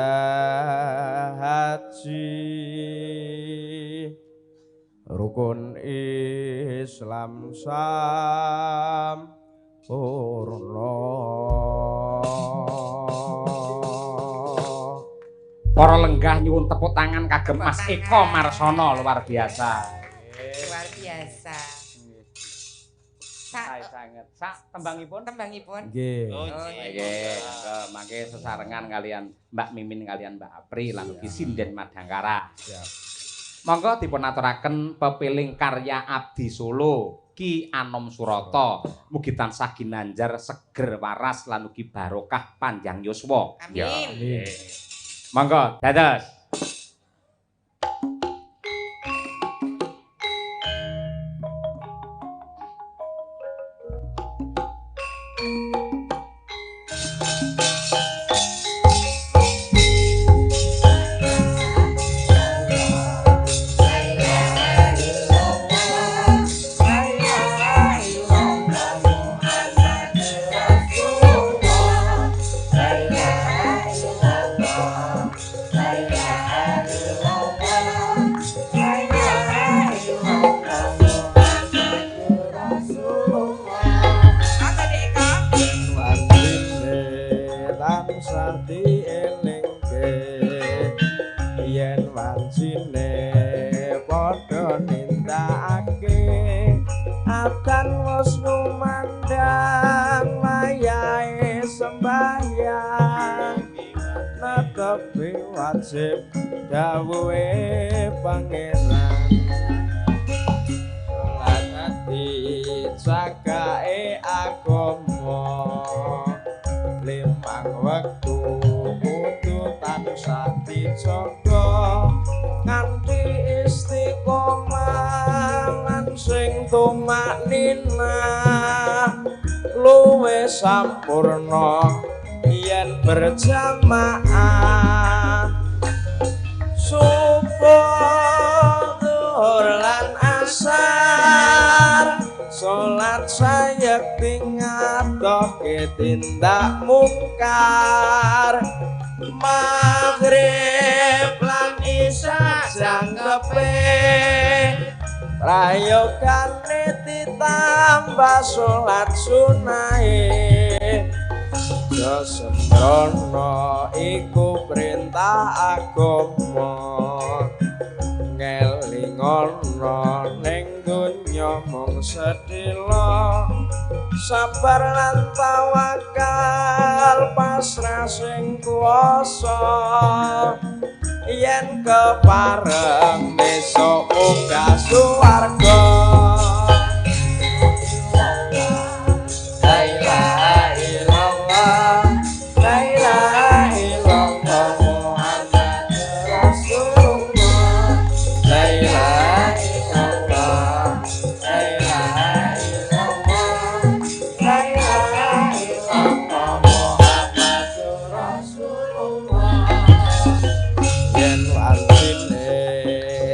haji rukun Islam sampurna. para lenggah nyuwun tepuk tangan kagem Mas Eko Marsono luar biasa. Luar biasa. Sanget. Sak tembangipun. Nggih. Oh, Nggih, mangke sesarengan kalian Mbak Mimin kalian Mbak Apri lan ugi Sinden Madangkara. Siap. Monggo dipun aturaken pepiling karya Abdi Solo Ki Anom Surata mugi tansah ginanjar seger waras lan ugi barokah panjang yuswa. Amin. Amin. Monggo dados. yen wancine padha nindakake adan wis numandang wayahe sembahyang netepi wajib dawuhe pangeran salat ati cakae agama limang wektu kudu tansah dijaga kanthi istiqomah lan sing tumaknina luwih sampurna yen berjamaah subuh zuhur lan asar salat sayekti ngadohke tindak mungkar maghrib lan isya jangkepe prayogane ditambah salat sunahe sesembrono iku perintah agama ngelingono ning donya mung sedhela sabar lan tawakal pasrah sing kuwasa yen kepareng besok uga suwarga la ilaha illallah la ilaha illallah Muhammadur Rasulullah la ilaha illallah la ilaha illallah la ilaha illallah Muhammadur Rasulullah yen wancine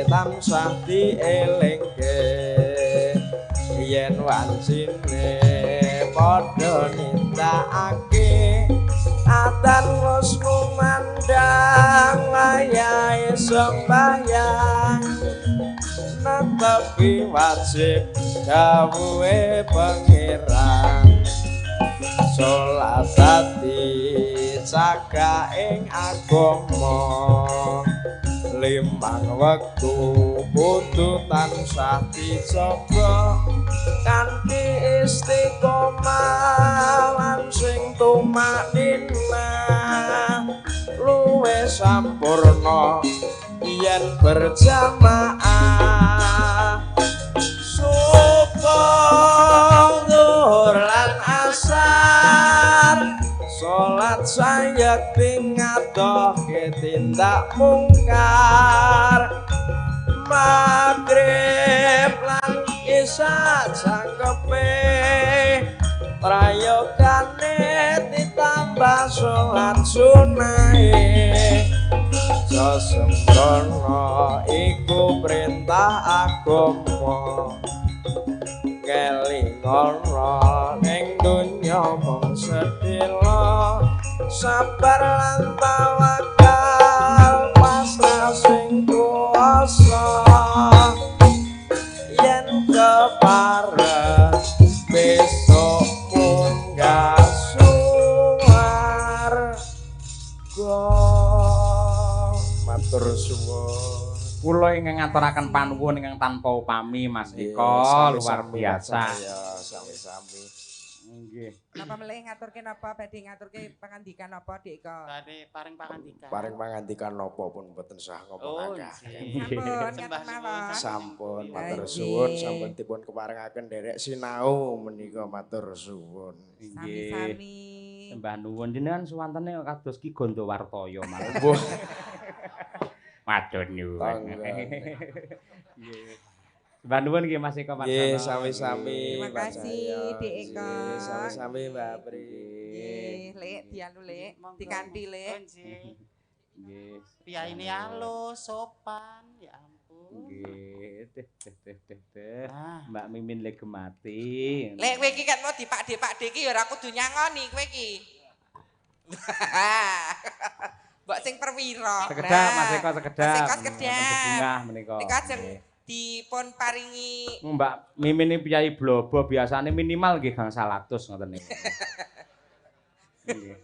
tansah dielingke yen wancine padha nindakake atan wis kumandang wayahe sembahyang netepi wajib dawuhe pangeran salat ati cakaing agama limang wektu kudu tansah dijaga kanthi istiqomah lan sing tumaknina luwih sampurna yen berjamaah subuh zuhur lan asar salat sayekti ngadohke tindak mungkar maghrib lan isya jangkepe prayogane ditambah salat sunahe sesembrono iku perintah agama kelingono ning donya mung sedhela sabar lan tawakal pasrah sing kuwasa yen kepareng besok munggah suwarga matur suwun kula ingkang ngaturaken panuwun ingkang tanpa upami Mas Eko luar biasa sami-sami nggih Napa melih ngaturke napa badhe ngaturke pangandikan apa Dik Eko? Badhe paring pangandikan. paring pangandikan napa pun mboten sah ngomong akeh Sampun Sembah ngaten suwun, mawon. sampun matur Nggih. suwun sampun dipun keparengaken derek sinau menika matur suwun Sami-sami. sembah nuwun jenengan suwantene kados Ki Gandawartaya malah matur nuwun Tangga. nggih sembah nuwun nggih Mas Eko nggih Marsono sami-sami Terima Mbak kasih, Cahya. Dik Eko. Nggih, sami-sami Mbak Pri Nggih, Lek, dianu Lek, dikanthi Lek. nggih Piyaine halus, sopan, ya ampun. nggih teh Ah, Mbak Mimin le gemati Lek kowe iki kan mau dipakde-pakde iki ya ora kudu nyangoni kowe iki. Mbok sing perwira. sekedap Mas Eko sekedap Mas Eko sekedap. bungah menika Nek ajeng dipun paringi Mbak Mimin ini Piyai Blobo biasanya minimal nggih gang 100 ngoten niku. Nggih.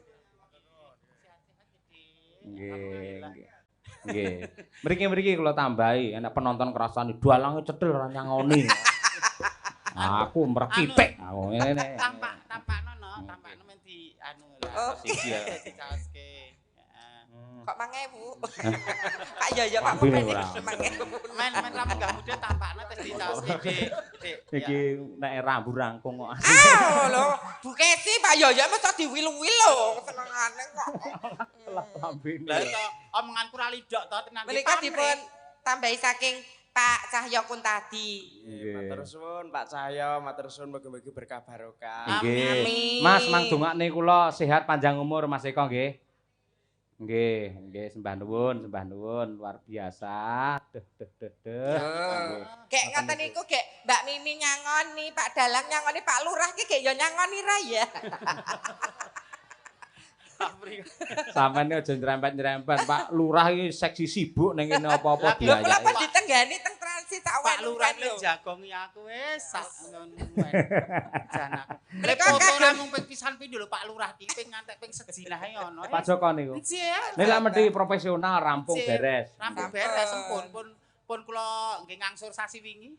Nggih. Nggih. Mriki-mriki kula tambahi enek penonton kerasani dalange cethil ora nyangoni. Aku mrekipik aku ngene. Tampakno men di anu lah. Siji ya. Dicaoske. Kok 1000. Pak Yoyo kok ngomeni 1000. Men rambut gak muda tampakno terus dicaoske, Dik. Iki nek rambu rangkung kok. Ah lho, Bu Kesi Pak Yoyo mesti diwilu-wilu senengane kok. Lah lambene. Lah to omonganku ra lidok to tenan. Menika dipun tambahi saking Pak Cahyo Kuntadi. Matur suwun Pak Cahyo, matur suwun mugi-mugi berkah barokah. Nggih. Mas mangdongakne kula sehat panjang umur Mas Eko nggih. Nggih, sembah nuwun, luar biasa. Kayak ngoten niku gek Mbak Mimi nyangoni, Pak Dalang nyangoni, Pak Lurah ki gek ya nyangoni ra ya. Sampeyan aja nyerempet-nyerempet, Pak Lurah iki seksi sibuk ning kene apa-apa Lho kenapa diayai. ditenggani teng transit tak Pak Lurah lho. jagongi aku wis sak ngono. Janak. Mereka Foto kagem namung ping pisan pindho lho Pak Lurah ki ping ngantek ping sejilah ngono. Pak Joko niku. Nggih. Nek lak mesti profesional rampung beres. Rampung beres pun kula nggih ngangsur sasi wingi.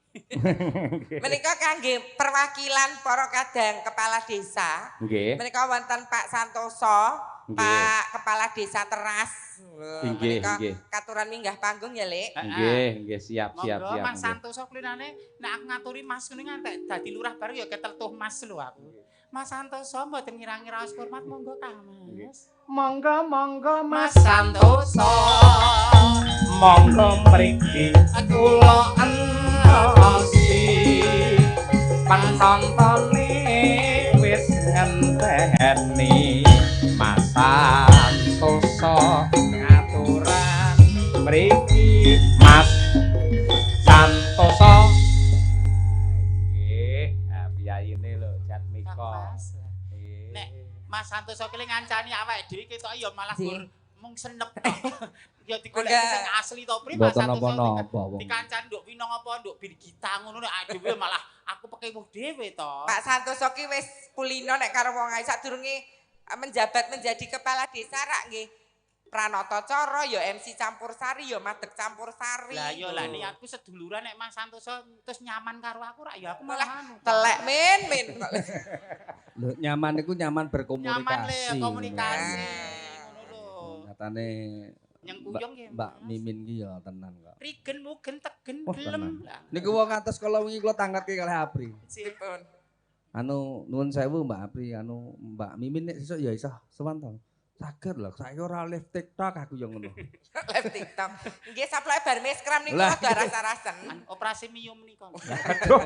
menika kangge perwakilan para kadang kepala desa. Nggih. Menika wonten Pak Santoso, Pak Kepala Desa Teras. Nggih, Menika nggih. katuran minggah panggung ya, Lek. Nggih, siap. Monggo Mas Santoso kulinane nek aku ngaturi Mas ngene ngantek dadi lurah bareng ya keteltuh Mas lho aku. Mas Santoso mboten ngira-ngira hormat monggo Kang Mas. Monggo Mas Santoso. Monggo mriki kula entosi. Pentontone wis ngenteni Mas Santoso ngaturan mriki Mas Santoso. Nggih, piyayine lho Jatmika. Nek Mas Santoso ki ngancani awake dhewe ketok ya malah gur mung senep tok. Ya digoleki sing asli to pri Mas Santoso. Dikancan nduk Winong apa nduk Birgita ngono nek dhewe malah aku pekemuh dhewe to. Pak Santoso ki wis kulino nek karo wong ae sadurunge menjabat menjadi kepala desa rak nggih. Pranoto Coro ya MC campur sari ya madeg campur sari. Lah ya lah niatku seduluran nek Mas Santoso terus nyaman karo aku rak ya aku malah anu. Telek min. Lho nyaman iku nyaman berkomunikasi. Nyaman le komunikasi. Ngono lho. Katane Yang kuyong ya. Mbak Mimin ki ya tenan kok. Rigen mugen tegen Wah, gelem. tenan. Niku wong atas kala wingi kula tangkatke kalih Apri. Sipun. Anu nuwun sewu Mbak Apri, anu Mbak Mimin nek sesuk ya iso sowan to. Saged lho, saiki ora live TikTok aku yo ngono. Live TikTok. Nggih saplek bar meskram niku Lah. rada rasa-rasen. Operasi mium nika. Aduh.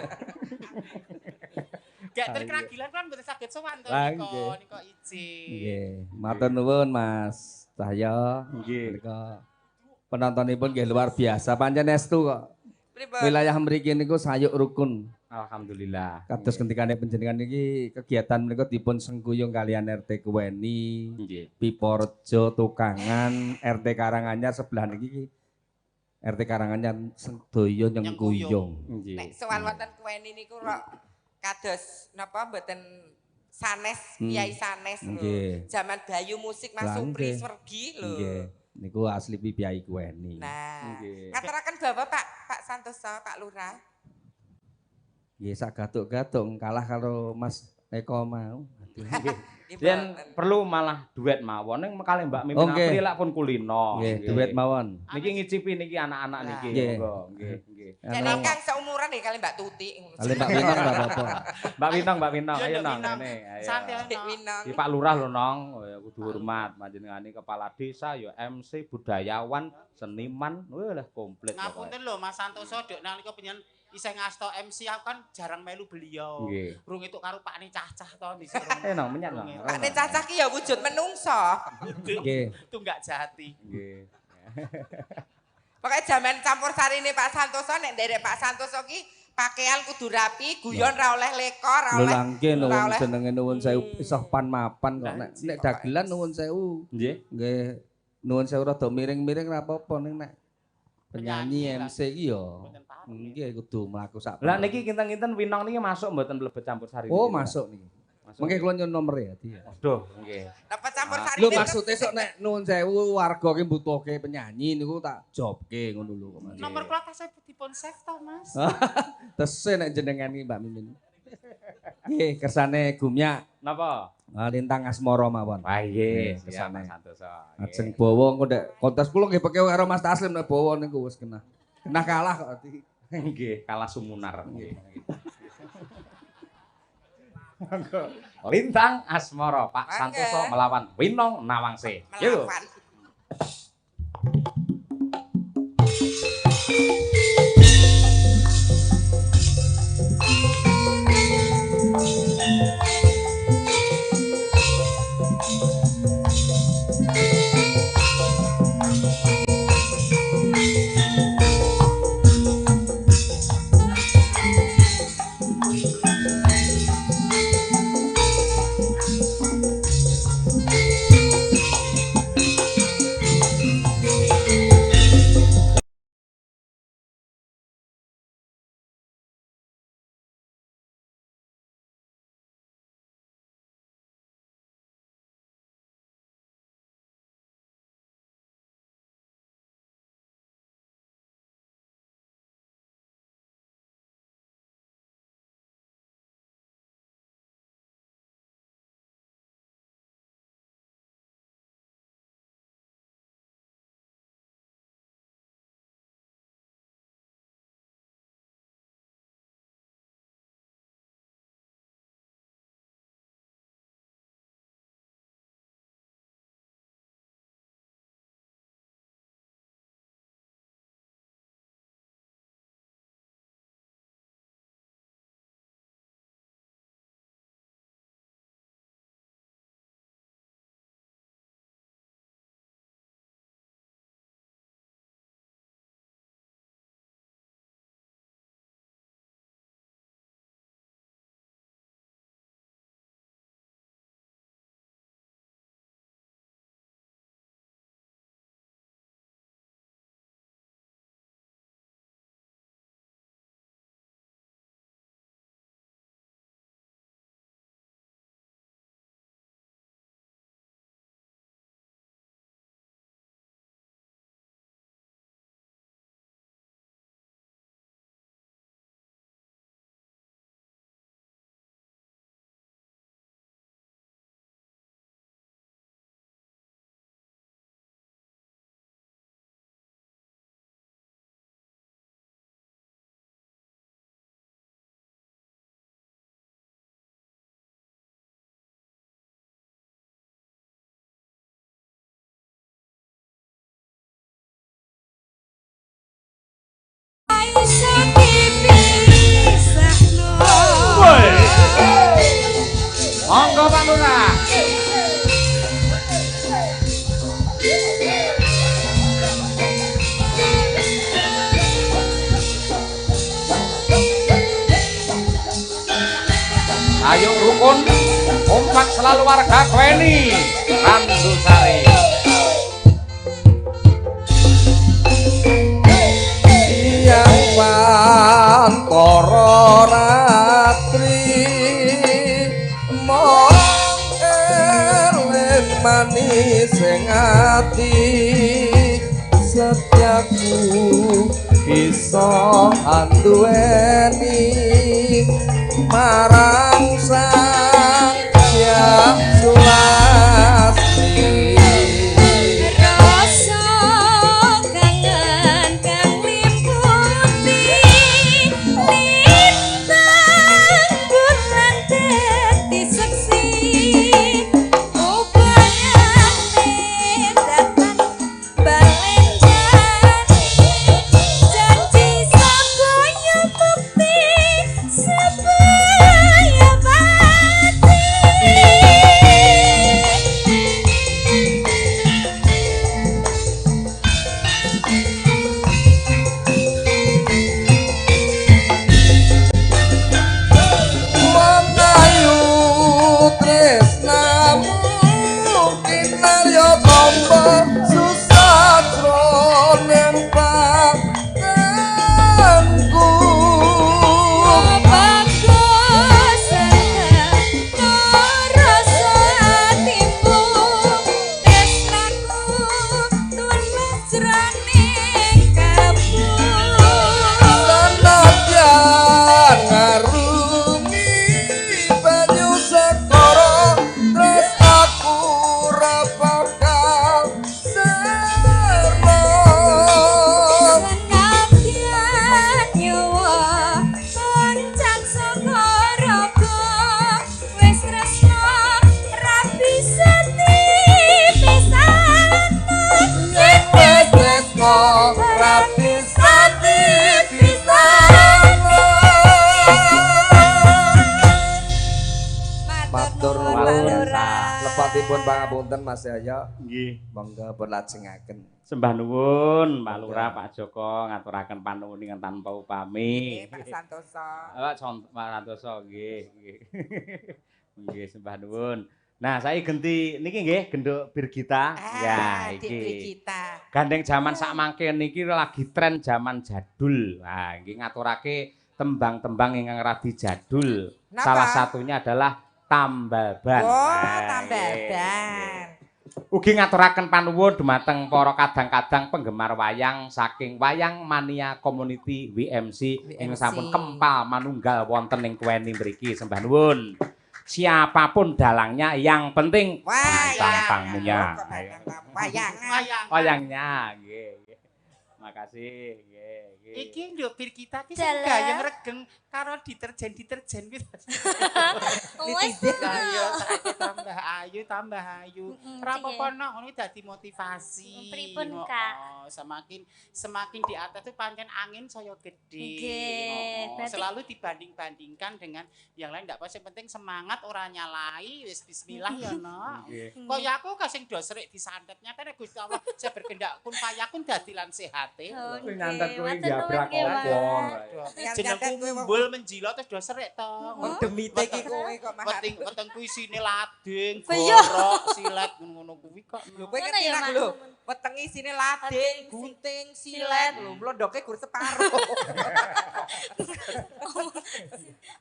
Gak terkeragilan kan mboten saged sowan to Lah, nika nggih. nika izin. Nggih, matur nuwun Mas Cahyo. Nggih. Menika penontonipun nggih luar biasa, pancen estu kok. Pripun? Wilayah mriki niku sayuk rukun. Alhamdulillah. Kados kentikane panjenengan iki kegiatan menika dipun sengkuyung kalian RT Kuweni, Nggih. Piporejo, Tukangan, RT Karanganyar sebelah niki RT Karanganyar sedaya nyengkuyung. Nggih. Nek sowan wonten kuweni niku kok kados napa mboten sanes, Kiai sanes lho. Nggih. Zaman Bayu musik Mas Lah, Supri nggih. Swergi lho. Nggih. Niku asli Piyai Kuweni. Nah, Nggih. ngaturaken bapak Pak Santoso, Pak Lurah. Nggih sak gatuk-gatuk kalah karo Mas Eko mau. Yen perlu malah duet mawon ning kalih Mbak Mimin Oke. Apri lak pun kulino. Nggih, duet mawon. Niki ngicipi niki anak-anak niki. Nggih. Monggo, nggih. Jadi Anu, kang seumuran nih kali Mbak Tuti. kali Mbak Winong enggak apa-apa. Mbak Winong, Iya, ayo Mbak nong Winong. ngene. Ayo. Santai Dik no. Winong. Di Pak Lurah lho nong, oh, ya kudu hormat panjenengane kepala desa ya MC, budayawan, seniman, wah lah komplit pokoknya. Ngapunten lho Mas Santoso dek nalika penyen isih ngasto MC aku kan jarang melu beliau. Nggih. Rung itu karo Pak cacah to disuruh. Eh nong menyat nong. Pak Nek cacah ki ya wujud menungso. Nggih. Tunggak jati. Nggih. Pokoknya zaman campur sari ini Pak Santoso, nek derek Pak Santoso ki pakaian kudu rapi, guyon ra oleh lekor, ra Lho oleh langke ra nuwun oleh- jenenge nuwun sewu iso pan mapan kok nek nek dagelan nuwun sewu. Nggih. Nggih. Nuwun sewu rada miring-miring ra apa-apa ning nek penyanyi Penyanyi lah. MC iki ya. Mboten paham. Nggih kudu mlaku sak. Lah niki kinten-kinten Winong niki masuk mboten mlebet campur sari. Oh, niki, Mbak? masuk niki. Mengke kula nyuwun nomere ya, Di. Aduh, nggih. Dapat campur sari. Lho maksude sok nek nuwun sewu warga ki mbutuhke penyanyi niku tak jobke ngono lho kok Mas. Nomor kula tasih dipun save to, Mas. Tesih nek jenengan iki Mbak Mimin. Nggih, kersane Gumyak Napa? Lintang Asmara mawon. Wah nggih, kesane. santosa. Ajeng bawa engko nek kontes kula nggih peke karo Mas Taslim nek bawa niku wis kena. Kena kalah kok Di. Nggih, kalah sumunar nggih. Lintang Asmara Pak Santoso melawan Winong Nawangse. Yuk. Melawan. Monggo Pak Lurah. Ayo rukun, kompak selalu warga Kweni, Randusari. Yang Wantara Ratri mong eling manis ing ati setiaku bisa anduweni marang sang Hyang Sulasti. Rasa kangen kang liputi lintang bulan dadi seksi upayane datang balenjan janji saboyo bukti sebaya pati. rapi sati bisa. Matur nuwun. Lepatipun pangapunten Mas Yaya. Nggih. Monggo pun lajengaken. Sembah nuwun Pak Lurah, Pak Joko ngaturaken panuwun ingkang tanpa upami. Pak Santoso. Pak Santoso nggih, nggih. Nggih sembah nuwun. Nah, saya genti niki nggih genduk Birgita. Ya, iki. Kita. Gandeng jaman sakmangke niki lagi tren jaman jadul. Nah, nggih ngaturake tembang-tembang ingkang radi jadul. Napa? Salah satunya adalah tambal ban. Oh, Nah, tambal nggih, ban. nggih. Ugi ngaturaken panuwun dumateng para kadang-kadang penggemar wayang saking Wayang Mania Community WMC ing sampun kempal manunggal wonten ing kuweni mriki sembah nuwun. Siapapun dalangnya yang penting tampangnya. Wayangnya nggih, nggih. Makasih, nggih, nggih. Iki nduk bir kita ki Dalah. gayeng regeng karo deterjen gitu. Wes. Ayo saiki tambah ayu, tambah ayu. Ora apa-apa nok ngono dadi motivasi. Pripun, Oh, Kak? oh, semakin di atas itu pancen angin saya gede. Nggih, Oh, berarti- selalu dibanding-bandingkan dengan yang lain ndak apa yang penting semangat ora nyalai wis bismillah ya nok. Nggih. Kaya aku kasing do serik disantetnya kan Gusti Allah saya berkendak kun payakun dadi lan sehate. Oh, Kowe nggih. nyantet kowe Matur jabrak nuwun, nggih, apa? Mas. Yang Jenengku nyantet kowe wong- mumbul menjilot terus do serik to. Demite iki kowe kok mahal. Weteng isine lading, Iya. gorok, silet ngono kuwi kok. Lho kowe Ngono ngerti ya, nak Mas? lho. Weteng isine lading, gunting, silet, lho mlondoke gur separo.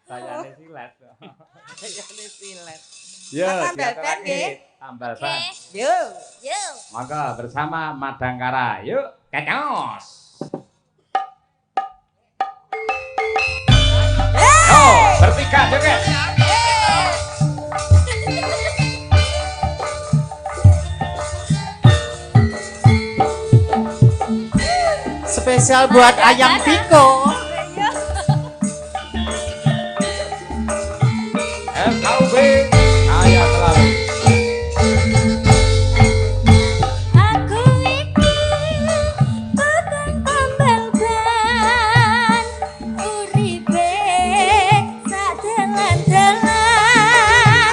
Sayane silet. Kayane silet. Yo, Tambal ban, diaturake nggih. tambal Oke. ban. Yo. Yo. Maka bersama Madangkara. Yuk, kecos. Oh, bertiga joget. Spesial buat ayam Piko. FKUB, kaya selalu. Aku iki tukang tambal ban, uripe sak dalan-dalan,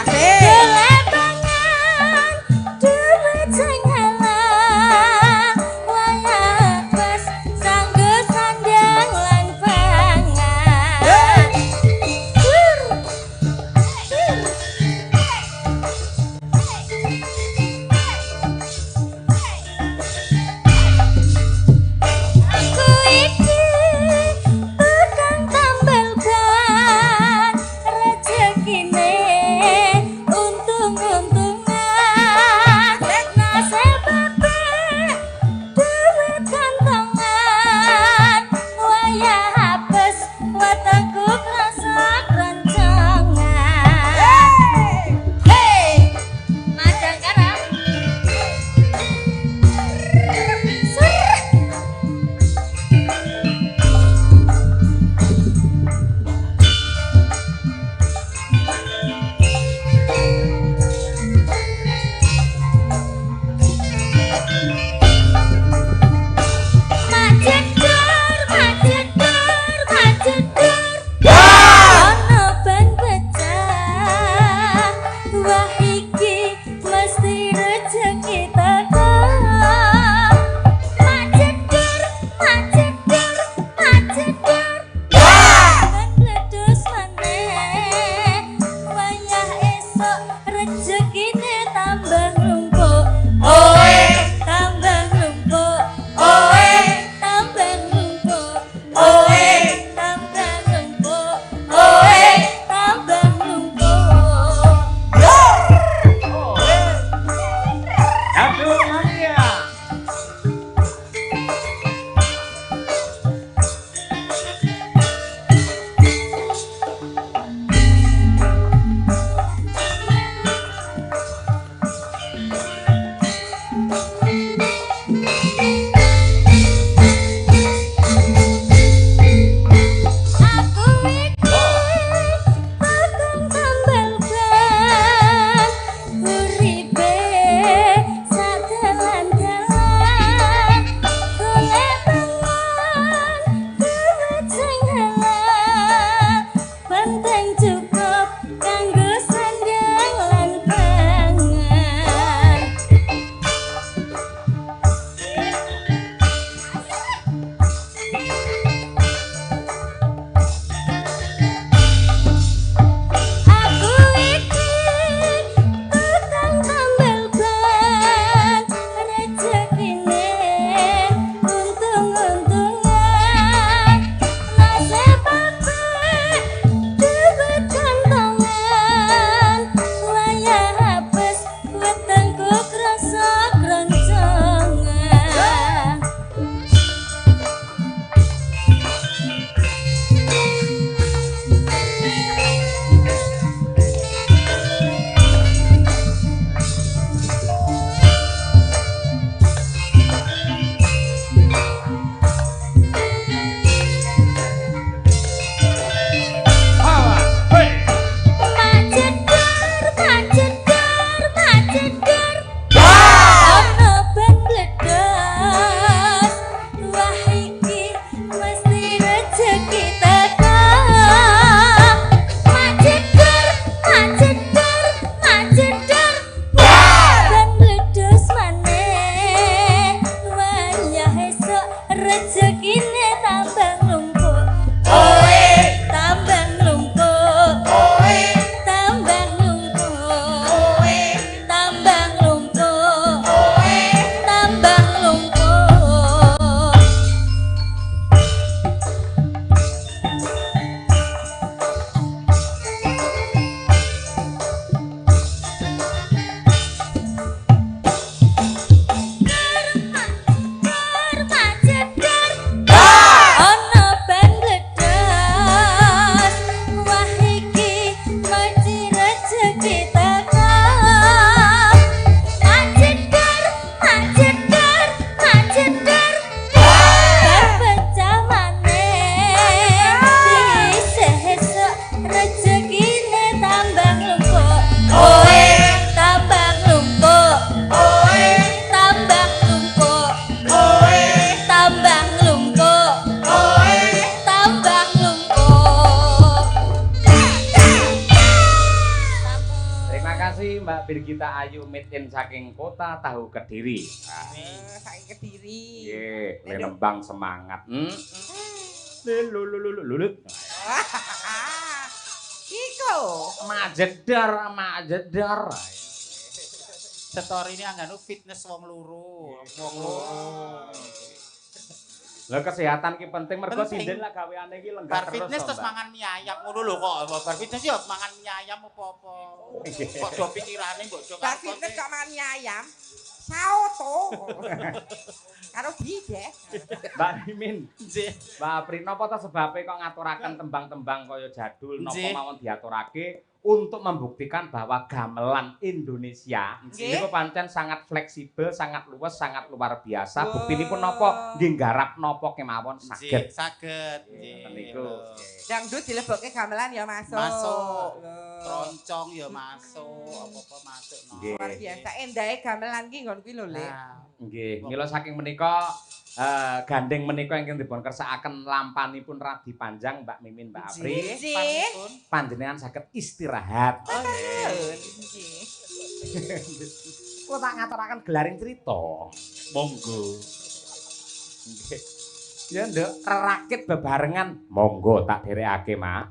golek pangan, duit sing halal, wayah pas sanggo sandang lan rezekine tambah numpuk Oe, tambah numpuk oe, tambah numpuk oe, tambah numpuk oe. tambah numpuk ana ben bledas wah iki mesti rezeki teko majedar majedar majedar pecah maneh sesuk rezekine tambah numpuk Oe, tambah numpuk oe, tambah numpuk oe, tambah numpuk oe. tambah numpuk Terima kasih Mbak Birgita Ayu Mitin saking Kota Tahu Kediri. Nah, Saiki Kediri. nggih, Lembang semangat. Lululut. Iko. Majedar, majedar. Story ini angganu fitness wong loro. Wong loro. Lah kesehatan ki penting mergo Penting. sinden lah gaweane iki lenggah Bar terus. fitness toh, terus Mbak. mangan mie ayam ngono lho kok. Bar fitness ya mangan mie ayam apa-apa. Kok do pikirane mbok do Bar fitness kok makan mie ayam. Saoto. Karo bideh. Mbak Mimin, Nggih. Mbak Apri, napa ta sebabe kok ngaturaken tembang-tembang kaya jadul napa Nggih. mawon diaturake untuk membuktikan bahwa gamelan Indonesia Nggih. niku pancen sangat fleksibel, sangat luwes, sangat luar biasa. Wah. Buktinipun napa nggih nggarap napa kemawon saged. Saged. Nggih. Niku. Dangdut dilebokke gamelan ya masuk. Masuk. Loh. Keroncong ya masuk, apa-apa masuk no. Nggih. Luar biasa endahe gamelan ki nggon kuwi lho, Le. Nah, Nggih, mila saking menika gandeng menika ingkang dipun kersakaken lampanipun radi panjang Mbak Mimin Mbak Apri. Nggih. panipun. Panjenengan saged istirahat. Nggih. Kula tak ngaturaken gelaring crita. Monggo. Nggih. Ya nduk, rerakit bebarengan. Monggo tak dherekake, Mak.